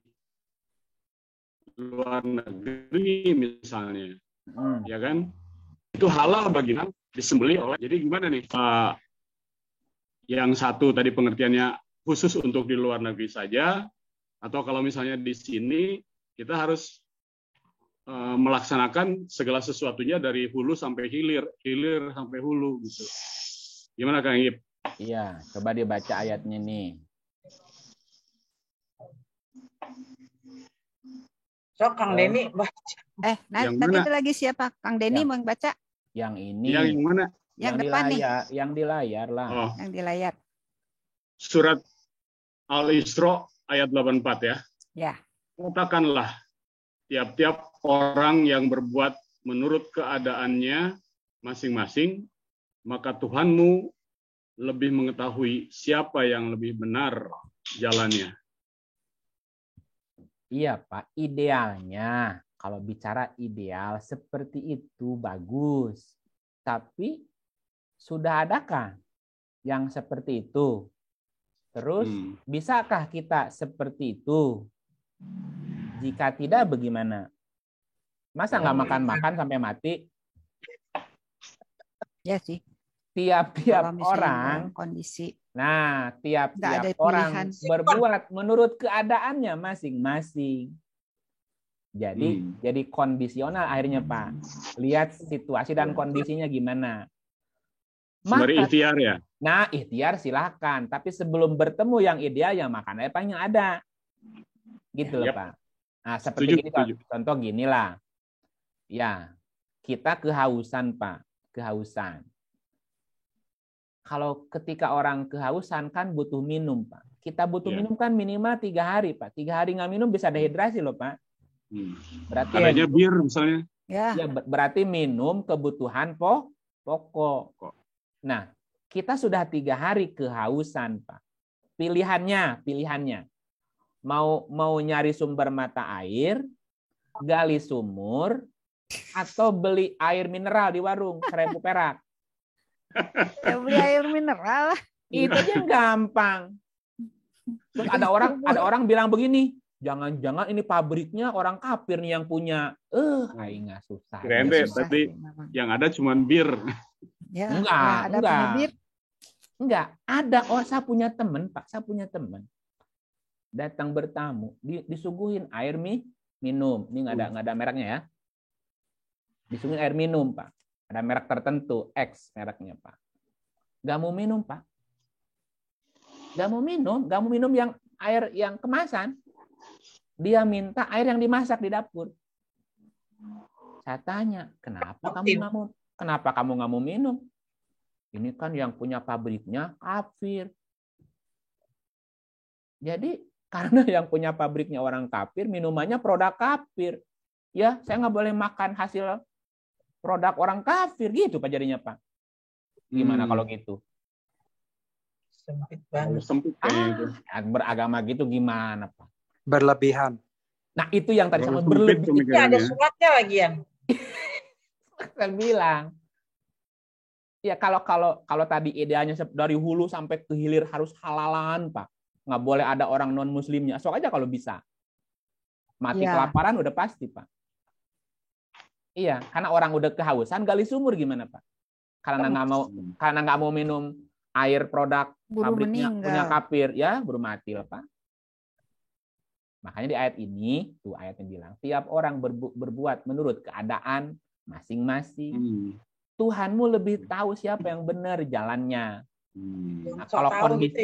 luar negeri misalnya, ya kan, itu halal bagi kita disembelih oleh. Jadi gimana nih? Yang satu tadi pengertiannya khusus untuk di luar negeri saja, atau kalau misalnya di sini kita harus melaksanakan segala sesuatunya dari hulu sampai hilir sampai hulu gitu. Gimana Kang Ip? Iya, coba dibaca ayatnya nih. So, Kang Denny baca. Tadi itu lagi siapa? Kang Denny mau baca? Yang ini. Yang mana? Yang depan nih. Yang di layar lah. Oh. Yang di layar. Surat Al-Isra ayat 84 ya. Ya. Katakanlah, tiap-tiap orang yang berbuat menurut keadaannya masing-masing, maka Tuhanmu lebih mengetahui siapa yang lebih benar jalannya. Iya Pak, idealnya kalau bicara ideal seperti itu bagus. Tapi sudah adakah yang seperti itu? Terus bisakah kita seperti itu? Jika tidak bagaimana? Masa nggak makan-makan sampai mati? Ya sih. Tiap-tiap orang kondisi. Nah, tiap-tiap orang berbuat menurut keadaannya masing-masing. Jadi kondisional akhirnya Pak. Lihat situasi dan kondisinya gimana. Sembari ikhtiar ya. Nah, ikhtiar silakan. Tapi sebelum bertemu yang ideal, yang makan apa yang ada. Gitu loh Pak. Nah, seperti ini contoh ginilah. Ya, kita kehausan Pak. Kehausan. Kalau ketika orang kehausan kan butuh minum, Pak. Kita butuh Iya. minum kan minimal 3 hari, Pak. 3 hari nggak minum bisa dehidrasi loh, Pak. Berarti Adanya bir misalnya. Ya. ya berarti minum kebutuhan pokok. Nah, kita sudah 3 hari kehausan, Pak. Pilihannya mau nyari sumber mata air, gali sumur, atau beli air mineral di warung 1.000 perak. Ya beli air mineral lah. Itu aja gampang. Terus ada orang bilang begini, jangan-jangan ini pabriknya orang kafir nih yang punya. Aing nggak susah. Keren deh, tapi yang ada cuman bir. Ya, enggak. Ada. Oh, saya punya teman, Pak. Saya punya teman. Datang bertamu, disuguhin air minum. Ini nggak ada mereknya ya. Disuguhin air minum, Pak. Ada merek tertentu, X mereknya, Pak. Nggak mau minum, Pak. Nggak mau minum yang air yang kemasan. Dia minta air yang dimasak di dapur. Saya tanya, kenapa kamu nggak mau minum? Ini kan yang punya pabriknya kafir. Jadi karena yang punya pabriknya orang kafir, minumannya produk kafir. Ya, saya nggak boleh makan hasil produk orang kafir gitu, Pak, jadinya, Pak. Gimana kalau gitu? Sempit banget. Beragama gitu gimana, Pak? Berlebihan. Nah, itu yang tadi sama berlebihan. Ini ada suratnya lagian. Saya bilang, ya kalau tadi idealnya dari hulu sampai ke hilir harus halalan, Pak. Nggak boleh ada orang non muslimnya. Sok aja kalau bisa. Mati kelaparan udah pasti, Pak. Iya, karena orang udah kehausan gali sumur gimana, Pak? Karena nggak mau minum air produk pabriknya punya kafir, ya buru mati lah, Pak. Makanya di ayat ini, tuh ayatnya bilang, tiap orang berbuat menurut keadaan masing-masing. Tuhanmu lebih tahu siapa yang benar jalannya. Nah, kalau kondisi gitu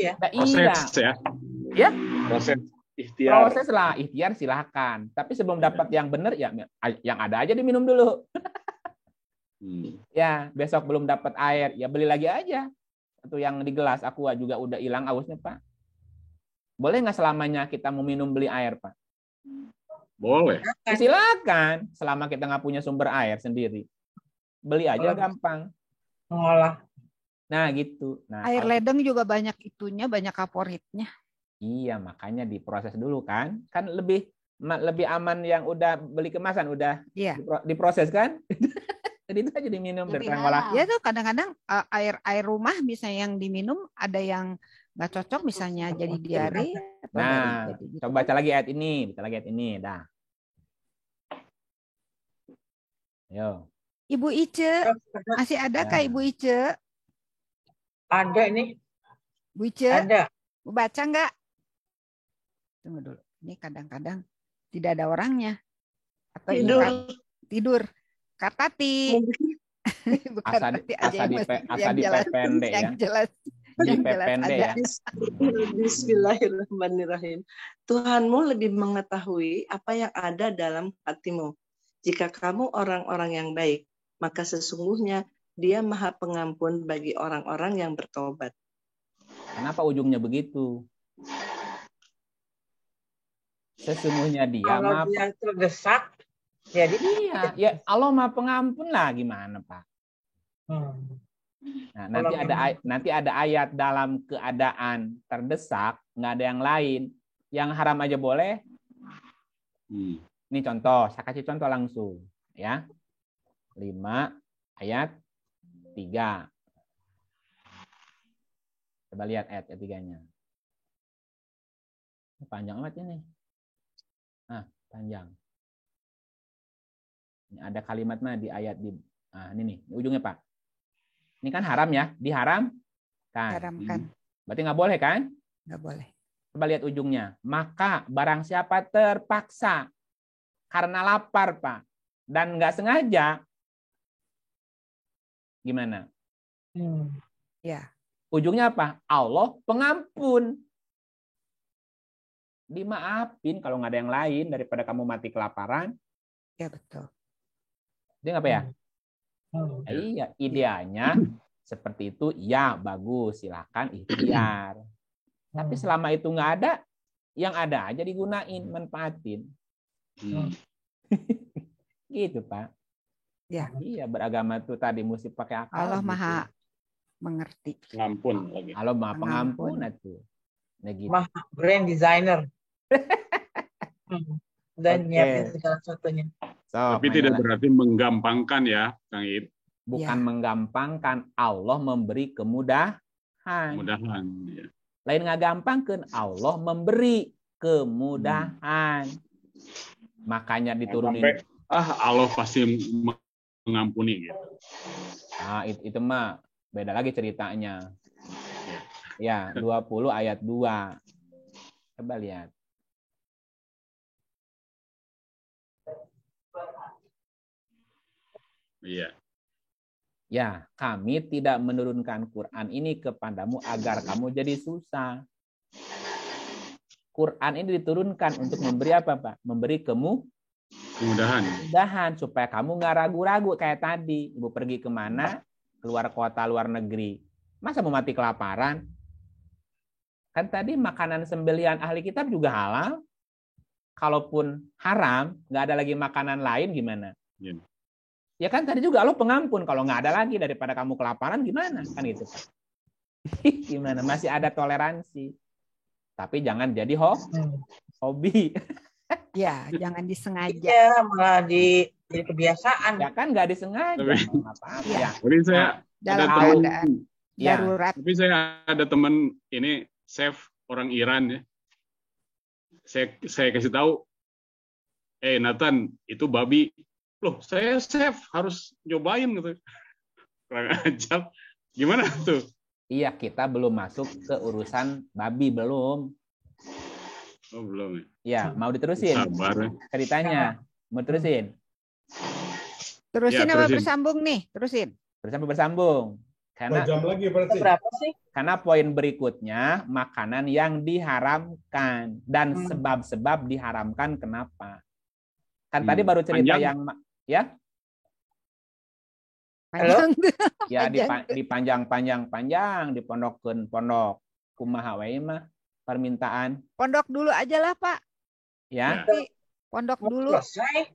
ya? Proses ikhtiar. Proses lah, ikhtiar silahkan. Tapi sebelum dapat yang benar, ya yang ada aja diminum dulu. Ya, besok belum dapat air, ya beli lagi aja. Atau yang di gelas, aku juga udah hilang hausnya, Pak. Boleh nggak selamanya kita mau minum beli air, Pak? Boleh. Ya, silakan, selama kita nggak punya sumber air sendiri. Beli aja gampang. Ngolah. Nah, gitu. Nah, air ledeng juga banyak itunya, banyak kaporitnya. Iya, makanya diproses dulu kan. Kan lebih aman yang udah beli kemasan, udah diproses kan. Jadi itu aja diminum daripada ngolah. Ya tuh kadang-kadang air rumah misalnya yang diminum ada yang nggak cocok misalnya jadi diare. Nah, jadi coba baca lagi ayat ini, dah. Yo. Ibu Ice, masih ada kah Ibu Ice? Ada ini. Bu Ice, ada. Mau baca nggak? Tunggu dulu. Ini kadang-kadang tidak ada orangnya. Atau tidur. Kartati. Bukan asa dipependek ya. Yang jelas. Ya. Bismillahirrahmanirrahim. Tuhanmu lebih mengetahui apa yang ada dalam hatimu. Jika kamu orang-orang yang baik, maka sesungguhnya Dia Maha Pengampun bagi orang-orang yang bertobat. Kenapa ujungnya begitu? Sesungguhnya Dia Maha terdesak, jadi ya Allah Maha Pengampun lah, gimana, Pak? Nah, nanti ada ayat dalam keadaan terdesak, nggak ada yang lain, yang haram aja boleh. Ini contoh, saya kasih contoh langsung, ya. 5 ayat 3. Coba lihat ayat 3-nya. Panjang amat ini. Panjang. Ini ada kalimat di ayat ini nih, ujungnya, Pak. Ini kan haram ya, diharamkan. Haramkan. Berarti nggak boleh kan? Nggak boleh. Coba lihat ujungnya. Maka barang siapa terpaksa karena lapar, Pak, dan nggak sengaja, gimana? Ya. Ujungnya apa? Allah pengampun. Dimaafin kalau nggak ada yang lain daripada kamu mati kelaparan. Ya betul. Dia apa ya? Iya, idealnya seperti itu, ya bagus, silakan ikhtiar. Tapi selama itu nggak ada, yang ada aja digunain, manfaatin. Gitu, Pak. Ya. Iya, beragama tuh tadi mesti pakai akal. Allah gitu. Maha mengerti. Pengampun lagi. Allah Maha pengampun itu. Nah, gitu. Maha grand designer. Dan nyiapin segala sesuatunya. Tapi tidak berarti menggampangkan ya, Kang Ib. Bukan menggampangkan, Allah memberi kemudahan. Kemudahan. Ya. Lain nggak gampangkan, Allah memberi kemudahan. Makanya diturunin. Allah pasti mengampuni gitu. Nah, itu mah beda lagi ceritanya. Ya, 20 ayat 2. Coba lihat. Iya. Ya, kami tidak menurunkan Quran ini kepadamu agar kamu jadi susah. Quran ini diturunkan untuk memberi apa, Pak? Memberi kemudahan supaya kamu nggak ragu-ragu kayak tadi. Ibu pergi kemana? Keluar kota, luar negeri. Masa mau mati kelaparan? Kan tadi makanan sembelihan ahli kitab juga halal. Kalaupun haram, nggak ada lagi makanan lain gimana? Ya kan tadi juga Allah pengampun. Kalau nggak ada lagi daripada kamu kelaparan gimana? Kan gitu. Gimana? Masih ada toleransi. Tapi jangan jadi hobi. Ya, jangan disengaja. Iya, malah jadi kebiasaan. Ya kan nggak disengaja. Ya. Tapi saya dalam ada keadaan ya. darurat. Tapi saya ada teman ini chef orang Iran ya. Saya kasih tahu, Nathan itu babi. Loh, saya chef harus nyobain gitu. Kurang ajar. Gimana tuh? Iya, kita belum masuk ke urusan babi, belum. Oh, belum ya. Ya, mau diterusin? Sabar. Ceritanya. Mau terusin? Terusin Ya, apa terusin. bersambung nih? Terusin. Bersambung. Karena Jam lagi berarti. Berapa sih? Karena poin berikutnya, makanan yang diharamkan. Dan sebab-sebab diharamkan kenapa. Kan tadi baru cerita Panjang. yang... Ya? Panjang. Ya, Panjang. dipanjang, dipondokkeun pondok. Kumaha wae mah permintaan. Pondok dulu aja lah, Pak. Ya. Nanti pondok dulu. Selesai.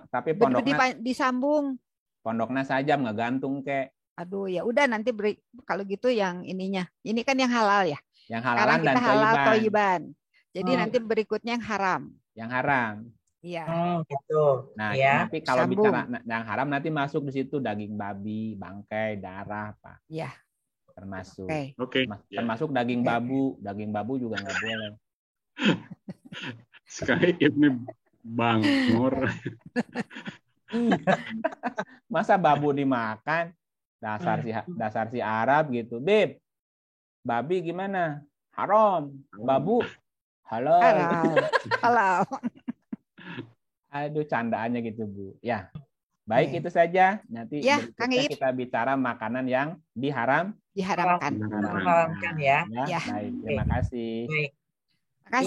Tapi pondoknya disambung. Pondoknya saja ngegantung ke. Aduh, ya udah nanti beri kalau gitu yang ininya. Ini kan yang halal ya. Yang halal Sekarang dan kita halal thayyiban. thayyiban. Jadi nanti berikutnya yang haram. Yang haram. Iya. Gitu. Nah, Ya. nanti kalau Sambung. bicara yang haram nanti masuk di situ daging babi, bangkai, darah, Pak. Iya. Termasuk. Oke. Termasuk daging babu. Daging babu juga nggak boleh. Sekali ini bangor. Masa babu dimakan? Dasar si Arab gitu. Beb, babi gimana? Haram. Babu halal. Halal. Aduh, candaannya gitu, Bu. Ya. Baik, itu saja. Nanti Ya, berikutnya Kang Iip. kita bicara makanan yang diharamkan. Diharamkan. Diharamkan ya. Ya, baik. Terima kasih. Baik.